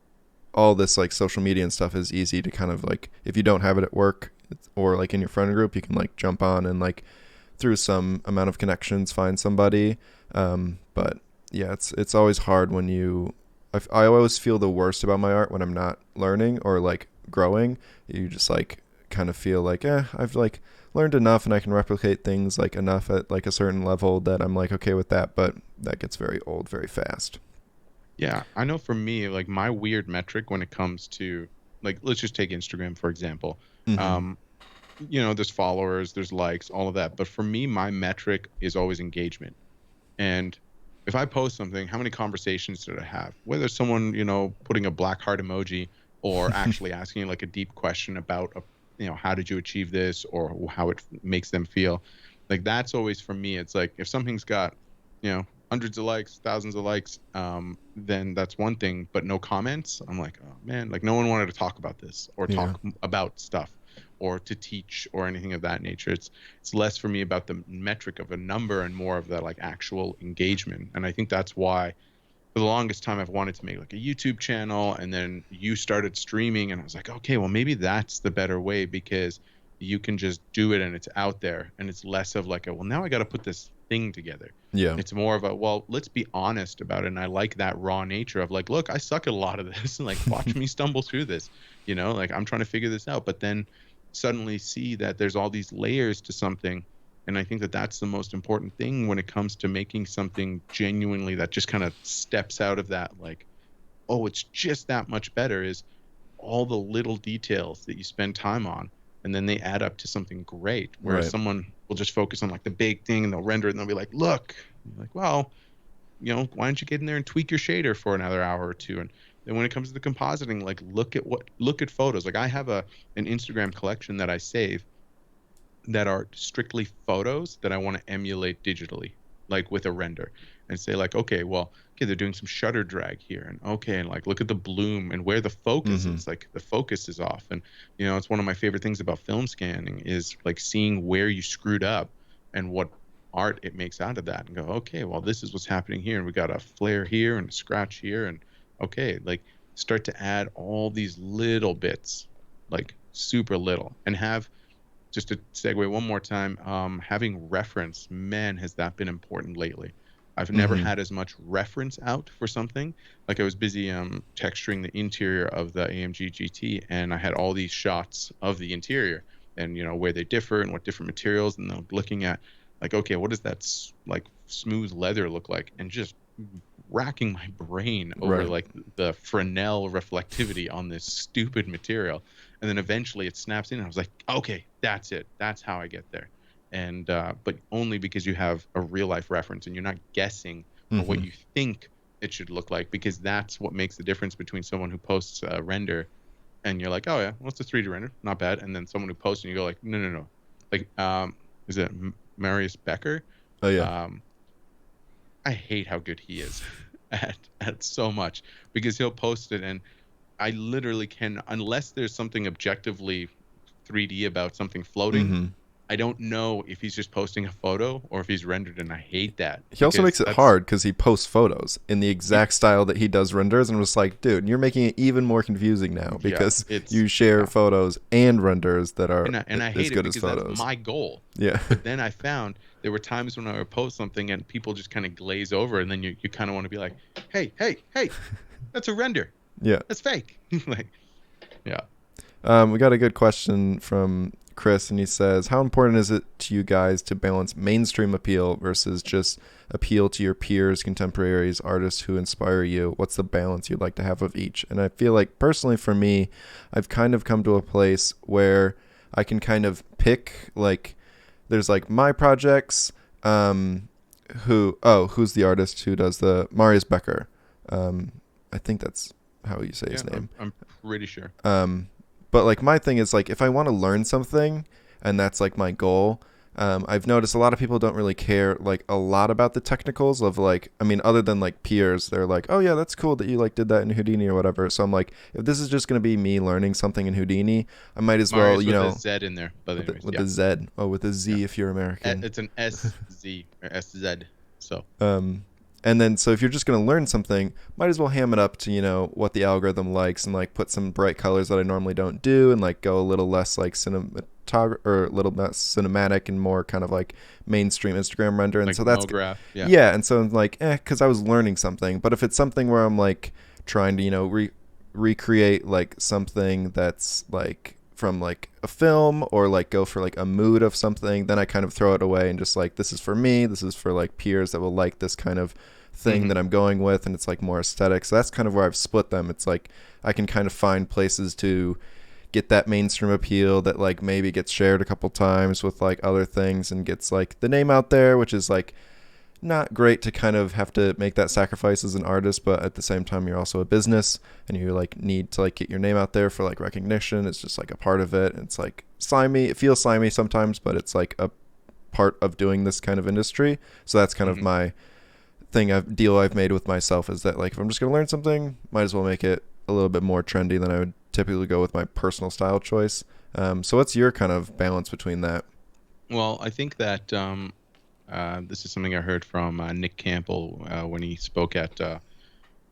all this like social media and stuff is easy to kind of like if you don't have it at work or like in your friend group you can like jump on and like through some amount of connections find somebody. But yeah, it's always hard when I always feel the worst about my art when I'm not learning or like growing. You just like kind of feel like, I've like learned enough and I can replicate things like enough at like a certain level that I'm like okay with that, but that gets very old very fast. Yeah, I know for me, like my weird metric when it comes to like let's just take Instagram for example. Mm-hmm. Um, there's followers, there's likes, all of that. But for me, my metric is always engagement. And if I post something, how many conversations did I have? Whether someone, putting a black heart emoji or actually asking like a deep question about, how did you achieve this or how it makes them feel. Like that's always for me. It's like if something's got, hundreds of likes, thousands of likes, then that's one thing. But no comments, I'm like, oh man, like no one wanted to talk about this or Yeah. talk about stuff or to teach or anything of that nature. It's less for me about the metric of a number and more of that like actual engagement. And I think that's why for the longest time I've wanted to make like a YouTube channel, and then you started streaming and I was like, okay, well maybe that's the better way because you can just do it and it's out there and it's less of like well now I got to put this thing together. Yeah. It's more of a well, let's be honest about it. And I like that raw nature of like, look, I suck at a lot of this and like watch me stumble through this, like I'm trying to figure this out, but then suddenly see that there's all these layers to something. And I think that that's the most important thing when it comes to making something genuinely that just kind of steps out of that, like, oh, it's just that much better, is all the little details that you spend time on. And then they add up to something great. Whereas Right. someone will just focus on like the big thing and they'll render it and they'll be like, look, like, well, why don't you get in there and tweak your shader for another hour or two? And then when it comes to the compositing, like look at photos. Like I have an Instagram collection that I save that are strictly photos that I want to emulate digitally, like with a render, and say like, okay, well, okay, they're doing some shutter drag here, and okay, and like look at the bloom and where the focus Mm-hmm. is, like the focus is off, and it's one of my favorite things about film scanning is like seeing where you screwed up and what art it makes out of that, and go, okay, well, this is what's happening here, and we got a flare here and a scratch here, and okay, like start to add all these little bits, like super little, and have just to segue one more time, having reference, man, has that been important lately. I've never Mm-hmm. had as much reference out for something. Like I was busy texturing the interior of the AMG GT, and I had all these shots of the interior, and where they differ and what different materials, and then looking at like, okay, what does that like smooth leather look like, and just racking my brain over Right. like the Fresnel reflectivity on this stupid material, and then eventually it snaps in and I was like, okay, that's it, that's how I get there. And but only because you have a real life reference and you're not guessing or what Mm-hmm. you think it should look like, because that's what makes the difference between someone who posts a render and you're like, oh yeah, well, it's a 3D render, not bad, and then someone who posts and you go like, no no no, like is it Marius Becker? Oh yeah. um I hate how good he is at so much, because he'll post it and I literally can, unless there's something objectively 3D about something floating, Mm-hmm. I don't know if he's just posting a photo or if he's rendered, and I hate that He also because makes it that's hard because he posts photos in the it, exact style that he does renders, and I'm just like, dude, you're making it even more confusing now yeah, because it's you share yeah. photos and renders that are And I as hate it good as because that's photos. my goal. Yeah. But then I found there were times when I would post something and people just kind of glaze over, and then you kind of want to be like, hey, hey, hey, that's a render. Yeah. That's fake. Like, yeah. We got a good question from Chris, and he says, how important is it to you guys to balance mainstream appeal versus just appeal to your peers, contemporaries, artists who inspire you? What's the balance you'd like to have of each? And I feel like personally for me, I've kind of come to a place where I can kind of pick, like, there's like my projects, who's the artist who does the Marius Becker. I think that's how you say Yeah, his name. I'm pretty sure. But like my thing is like if I want to learn something and that's like my goal, I've noticed a lot of people don't really care like a lot about the technicals of like, I mean, other than like peers, they're like, oh yeah, that's cool that you like did that in Houdini or whatever. So I'm like, if this is just going to be me learning something in Houdini, I might as well, Marius with a Z in there, but anyways, with yeah, the Z. Oh, with a yeah. Z if you're American. It's an SZ or SZ. So Um, And then, so if you're just going to learn something, might as well ham it up to, you know, what the algorithm likes, and like put some bright colors that I normally don't do, and like go a little less like cinematograph, or a little less cinematic and more kind of like mainstream Instagram render. And Like so that's, MoGraph. Yeah. yeah. And so I'm like, because I was learning something. But if it's something where I'm like trying to, you know, recreate like something that's like from like a film, or like go for like a mood of something, then I kind of throw it away and just like, this is for me, this is for like peers that will like this kind of thing Mm-hmm. that I'm going with, and it's like more aesthetic. So that's kind of where I've split them. It's like I can kind of find places to get that mainstream appeal that like maybe gets shared a couple times with like other things, and gets like the name out there, which is like not great to kind of have to make that sacrifice as an artist, but at the same time you're also a business, and you like need to like get your name out there for like recognition. It's just like a part of it. And it's like slimy. It feels slimy sometimes, but it's like a part of doing this kind of industry. So that's kind of Mm-hmm. my deal I've made with myself, is that like if I'm just gonna learn something, might as well make it a little bit more trendy than I would typically go with my personal style choice. So what's your kind of balance between that? Well, I think that this is something I heard from Nick Campbell when he spoke at it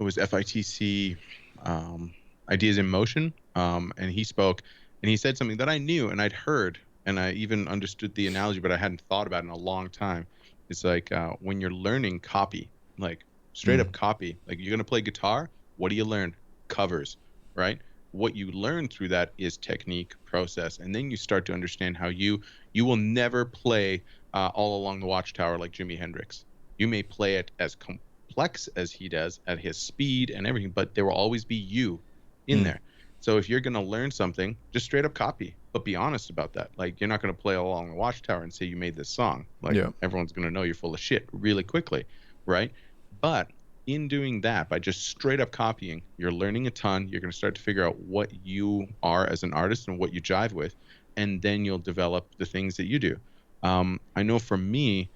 was FITC, um, Ideas in Motion, and he spoke, and he said something that I knew and I'd heard, and I even understood the analogy, but I hadn't thought about it in a long time. It's like when you're learning copy, like straight Mm. up copy, like you're gonna play guitar. What do you learn? Covers, right? What you learn through that is technique, process, and then you start to understand how you will never play all along the Watchtower like Jimi Hendrix. You may play it as complex as he does at his speed and everything, but there will always be you in Mm. there. So if you're going to learn something, just straight up copy, but be honest about that. Like you're not going to play along the Watchtower and say you made this song. Like Yeah. everyone's going to know you're full of shit really quickly, right? But in doing that, by just straight up copying, you're learning a ton. You're going to start to figure out what you are as an artist and what you jive with, and then you'll develop the things that you do. I know for me,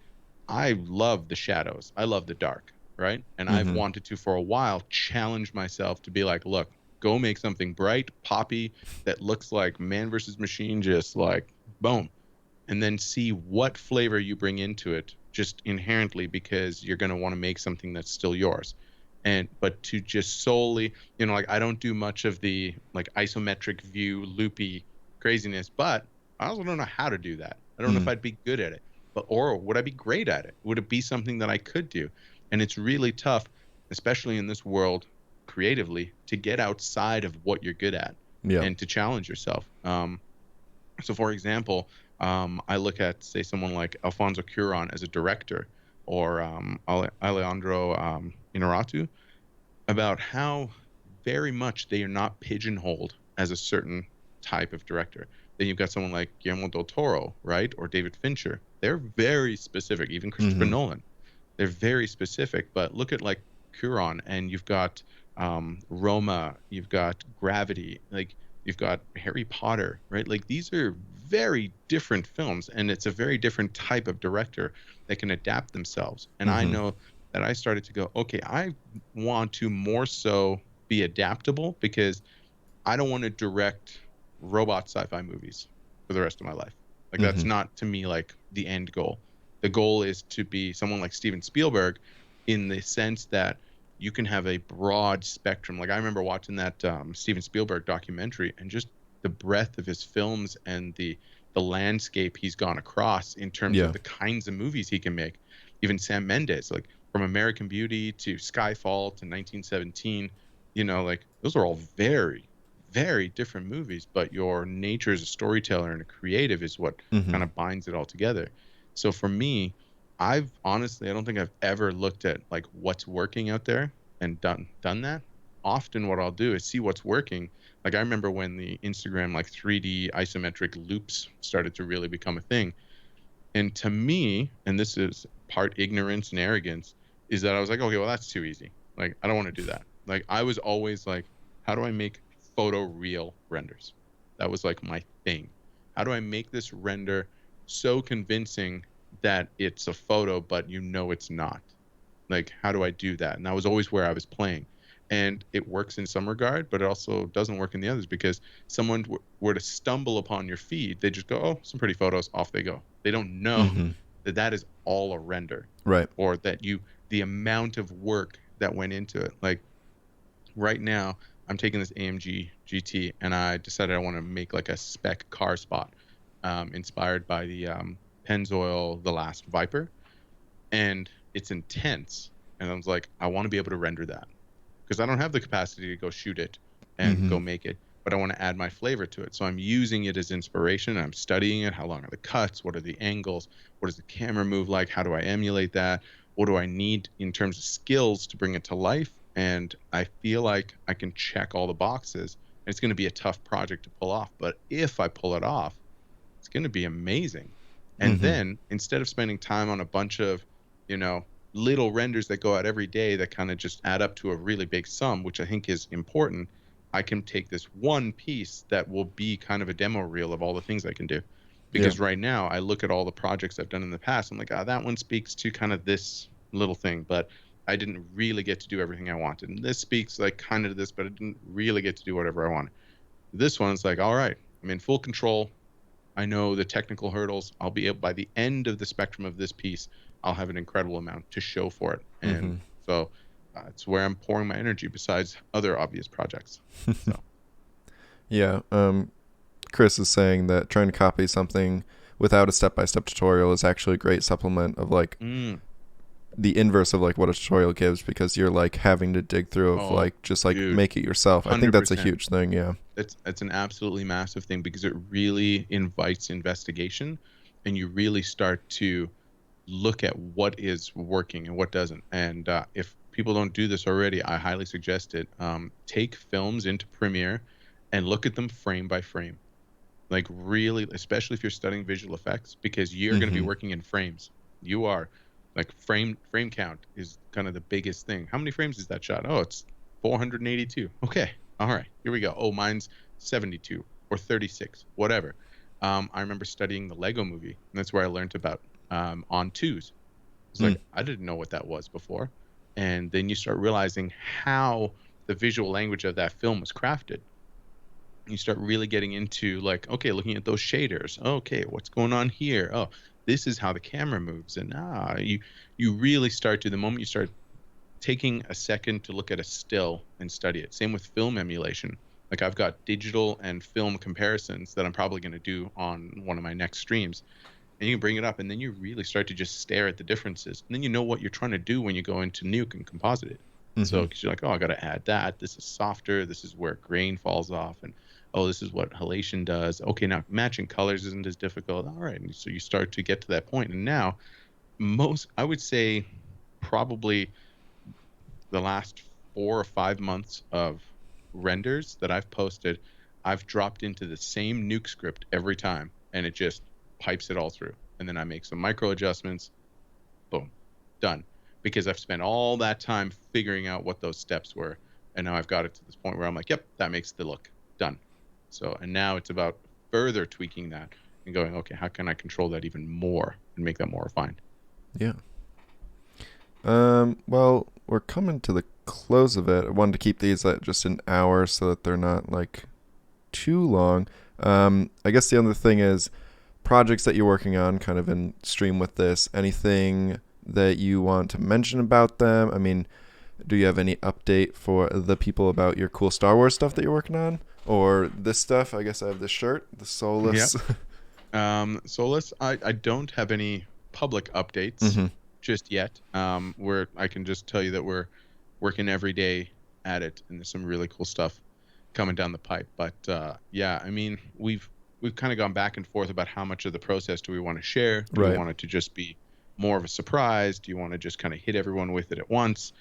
I love the shadows. I love the dark, right? And I've Mm-hmm. wanted to for a while challenge myself to be like, look, go make something bright, poppy, that looks like Man versus Machine, just like boom, and then see what flavor you bring into it just inherently, because you're going to want to make something that's still yours. And but to just solely, like I don't do much of the like isometric view loopy craziness, but I also don't know how to do that. I don't know if Mm. I'd be good at it, but or would I be great at it? Would it be something that I could do? And it's really tough, especially in this world creatively, to get outside of what you're good at Yeah. and to challenge yourself. So, for example, I look at, say, someone like Alfonso Cuarón as a director, or Alejandro Inarritu, about how very much they are not pigeonholed as a certain type of director. Then you've got someone like Guillermo del Toro, right, or David Fincher. They're very specific. Even Christopher Mm-hmm. Nolan, they're very specific. But look at like Cuarón, and you've got Roma, you've got Gravity, like you've got Harry Potter, right? Like these are very different films, and it's a very different type of director that can adapt themselves. And I Mm-hmm. know that I started to go, okay, I want to more so be adaptable, because I don't want to direct robot sci-fi movies for the rest of my life. Like that's Mm-hmm. not to me like the end goal. The goal is to be someone like Steven Spielberg, in the sense that you can have a broad spectrum. Like I remember watching that Steven Spielberg documentary, and just the breadth of his films and the landscape he's gone across in terms of Yeah. the kinds of movies he can make. Even Sam Mendes, like from American Beauty to Skyfall to 1917, like those are all very, very different movies, but your nature as a storyteller and a creative is what Mm-hmm. kind of binds it all together. So for me, I've honestly, I don't think I've ever looked at like what's working out there and done that. Often what I'll do is see what's working. Like I remember when the Instagram like 3D isometric loops started to really become a thing. And to me, and this is part ignorance and arrogance, is that I was like, okay, well, that's too easy. Like, I don't want to do that. Like, I was always like, how do I make photo real renders? That was like my thing. How do I make this render so convincing that it's a photo, but it's not? Like, how do I do that? And that was always where I was playing. And it works in some regard, but it also doesn't work in the others, because someone were to stumble upon your feed, they just go, oh, some pretty photos, off they go. They don't know Mm-hmm. that that is all a render, Right. or that you the amount of work that went into it. Like right now, I'm taking this AMG GT, and I decided I want to make like a spec car spot, inspired by the Pennzoil The Last Viper, and it's intense. And I was like, I want to be able to render that because I don't have the capacity to go shoot it and Mm-hmm. go make it, but I want to add my flavor to it. So I'm using it as inspiration. I'm studying it. How long are the cuts? What are the angles? What does the camera move like? How do I emulate that? What do I need in terms of skills to bring it to life? And I feel like I can check all the boxes. And it's going to be a tough project to pull off, but if I pull it off, it's going to be amazing. And Mm-hmm. then instead of spending time on a bunch of, you know, little renders that go out every day that kind of just add up to a really big sum, which I think is important, I can take this one piece that will be kind of a demo reel of all the things I can do. Yeah. Because right now I look at all the projects I've done in the past, I'm like, ah, that one speaks to kind of this little thing, but I didn't really get to do everything I wanted. And this speaks like kind of to this, but I didn't really get to do whatever I wanted. This one's like, all right, I'm in full control. I know the technical hurdles. I'll be able, by the end of the spectrum of this piece, I'll have an incredible amount to show for it. And Mm-hmm. so it's where I'm pouring my energy besides other obvious projects. So, Yeah. Chris is saying that trying to copy something without a step-by-step tutorial is actually a great supplement of like mm, the inverse of like what a tutorial gives, because you're like having to dig through of oh, like just like dude, make it yourself. I think that's a 100%. huge thing. Yeah. It's an absolutely massive thing because it really invites investigation and you really start to look at what is working and what doesn't. And if people don't do this already, I highly suggest it. Take films into Premiere and look at them frame by frame. Like really, especially if you're studying visual effects, because you're going to be Mm-hmm. working in frames. You are like frame count is kind of the biggest thing. How many frames is that shot? Oh, it's 482. Okay, all right, here we go. Oh, mine's 72 or 36, whatever. I remember studying the Lego Movie, and that's where I learned about on twos. It's Mm. like I didn't know what that was before, and then you start realizing how the visual language of that film was crafted. You start really getting into like, okay, looking at those shaders. Okay, what's going on here? Oh, this is how the camera moves. And you really start to, the moment you start taking a second to look at a still and study it. Same with film emulation. Like I've got digital and film comparisons that I'm probably going to do on one of my next streams. And you can bring it up, and then you really start to just stare at the differences. And then you know what you're trying to do when you go into Nuke and composite it. So, Mm-hmm. because you're like, oh, I got to add that. This is softer. This is where grain falls off. And oh, this is what halation does. Okay, now matching colors isn't as difficult. All right. And so you start to get to that point. And now, I would say, probably the last 4 or 5 months of renders that I've posted, I've dropped into the same Nuke script every time, and it just pipes it all through. And then I make some micro adjustments, boom, done. Because I've spent all that time figuring out what those steps were. And now I've got it to this point where I'm like, yep, that makes the look done. So, and now it's about further tweaking that and going, okay, how can I control that even more and make that more refined? Yeah. Well, we're coming to the close of it. I wanted to keep these at just an hour so that they're not like too long. I guess the other thing is projects that you're working on kind of in stream with this. Anything that you want to mention about them? I mean, do you have any update for the people about your cool Star Wars stuff that you're working on? Or this stuff? I guess I have this shirt, the Yep. Solus. Solus, I don't have any public updates Mm-hmm. just yet. Where I can just tell you that we're working every day at it, and there's some really cool stuff coming down the pipe. But yeah, I mean, we've kind of gone back and forth about how much of the process do we want to share? Do we Right. want it to just be more of a surprise? Do you want to just kind of hit everyone with it at once?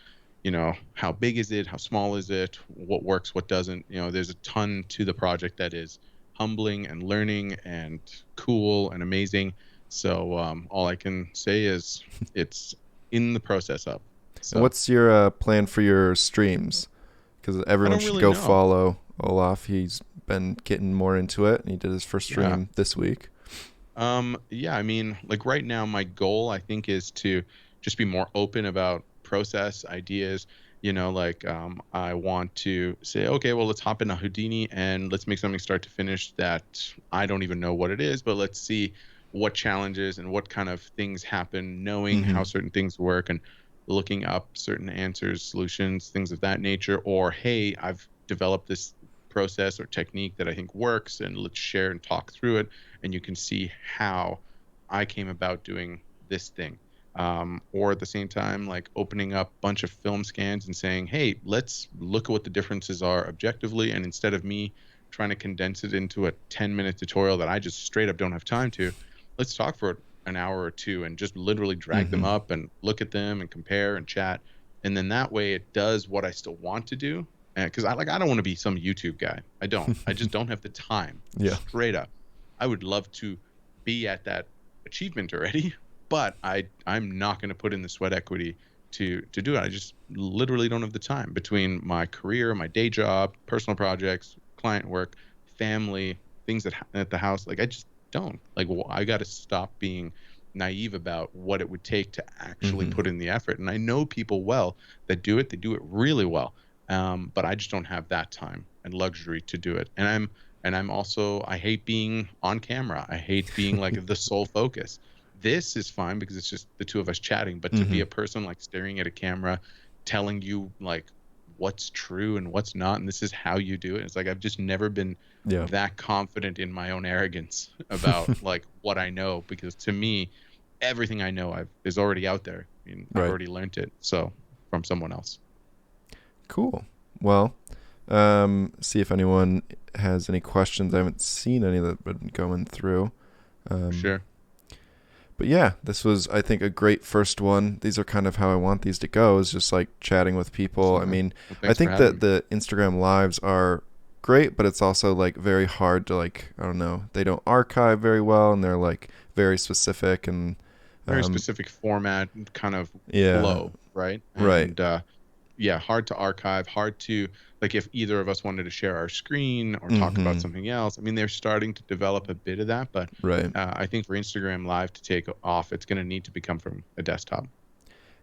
How big is it? How small is it? What works? What doesn't? There's a ton to the project that is humbling and learning and cool and amazing. So all I can say is it's in the process of. And So what's your plan for your streams? Because I everyone don't should really go know. follow Olaf. He's been getting more into it, and he did his first Yeah. stream this week. Yeah, I mean, like right now, my goal I think is to just be more open about process ideas. Like I want to say, okay, well, let's hop in a Houdini and let's make something start to finish that I don't even know what it is, but let's see what challenges and what kind of things happen, knowing Mm-hmm. how certain things work. And looking up certain answers, solutions, things of that nature, or hey, I've developed this process or technique that I think works, and let's share and talk through it. And you can see how I came about doing this thing. Or at the same time, like opening up a bunch of film scans and saying, hey, let's look at what the differences are objectively. And instead of me trying to condense it into a 10-minute tutorial that I just straight up don't have time to, let's talk for an hour or two and just literally drag them Mm-hmm. up and look at them and compare and chat. And then that way it does what I still want to do. Because I don't want to be some YouTube guy. I don't. I just don't have the time. Yeah. Straight up. I would love to be at that achievement already, but I'm not going to put in the sweat equity to do it. I just literally don't have the time between my career, my day job, personal projects, client work, family, things that at the house. Like I just don't. Like I got to stop being naive about what it would take to actually Mm-hmm. put in the effort. And I know people well that do it. They do it really well. But I just don't have that time and luxury to do it. And I'm also, I hate being on camera. I hate being like the sole focus. This is fine because it's just the two of us chatting, but to be Mm-hmm. a person like staring at a camera, telling you like what's true and what's not, and this is how you do it. It's like I've just never been Yeah. that confident in my own arrogance about like what I know, because to me, everything I know is already out there. I mean, I've Right. already learned it. So from someone else. Cool. Well, see if anyone has any questions. I haven't seen any that have been going through. Sure. But yeah, this was, I think, a great first one. These are kind of how I want these to go, is just like chatting with people. Awesome, I man. mean, Well, I thanks for think having that me. the Instagram lives are great, but it's also like very hard to like, I don't know, they don't archive very well, and they're like very specific, and Very um, specific format and kind of yeah, flow, right? right. And yeah, hard to archive, hard to like if either of us wanted to share our screen or talk about Mm-hmm. something else. I mean, they're starting to develop a bit of that, but Right. I think for Instagram Live to take off, it's going to need to become from a desktop.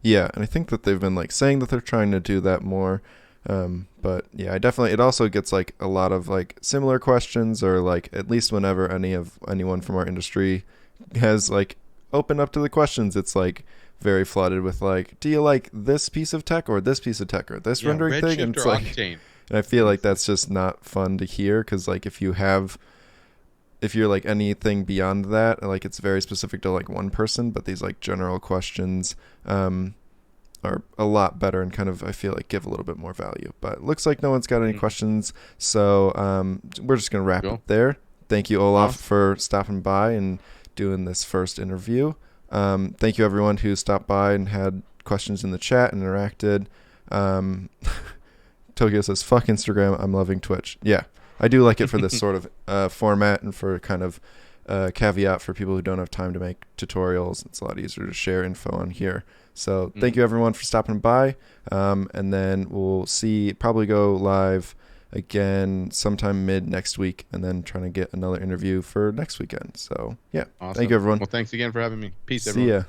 Yeah, and I think that they've been like saying that they're trying to do that more. But yeah, I definitely, it also gets like a lot of like similar questions, or like at least whenever anyone from our industry has like opened up to the questions, it's like very flooded with like, do you like this piece of tech or this piece of tech or this Yeah, rendering thing? And Redshift or it's like, Octane. and I feel And like it's like, that's just not fun to hear, because like if you're like anything beyond that, like it's very specific to like one person, but these like general questions are a lot better and kind of, I feel like, give a little bit more value. But it looks like no one's got any mhm. questions, so we're just gonna wrap it Cool. there. Thank you, Olaf, Awesome. for stopping by and doing this first interview. Thank you everyone who stopped by and had questions in the chat and interacted. Um, Tokyo says, "Fuck Instagram. I'm loving Twitch." Yeah, I do like it for this sort of format, and for kind of caveat for people who don't have time to make tutorials. It's a lot easier to share info on here. So thank Mhm. you everyone for stopping by, and then we'll probably go live again sometime mid next week, and then trying to get another interview for next weekend. So yeah, thank you Awesome. everyone. Well, thanks again for having me. Peace, See everyone. ya.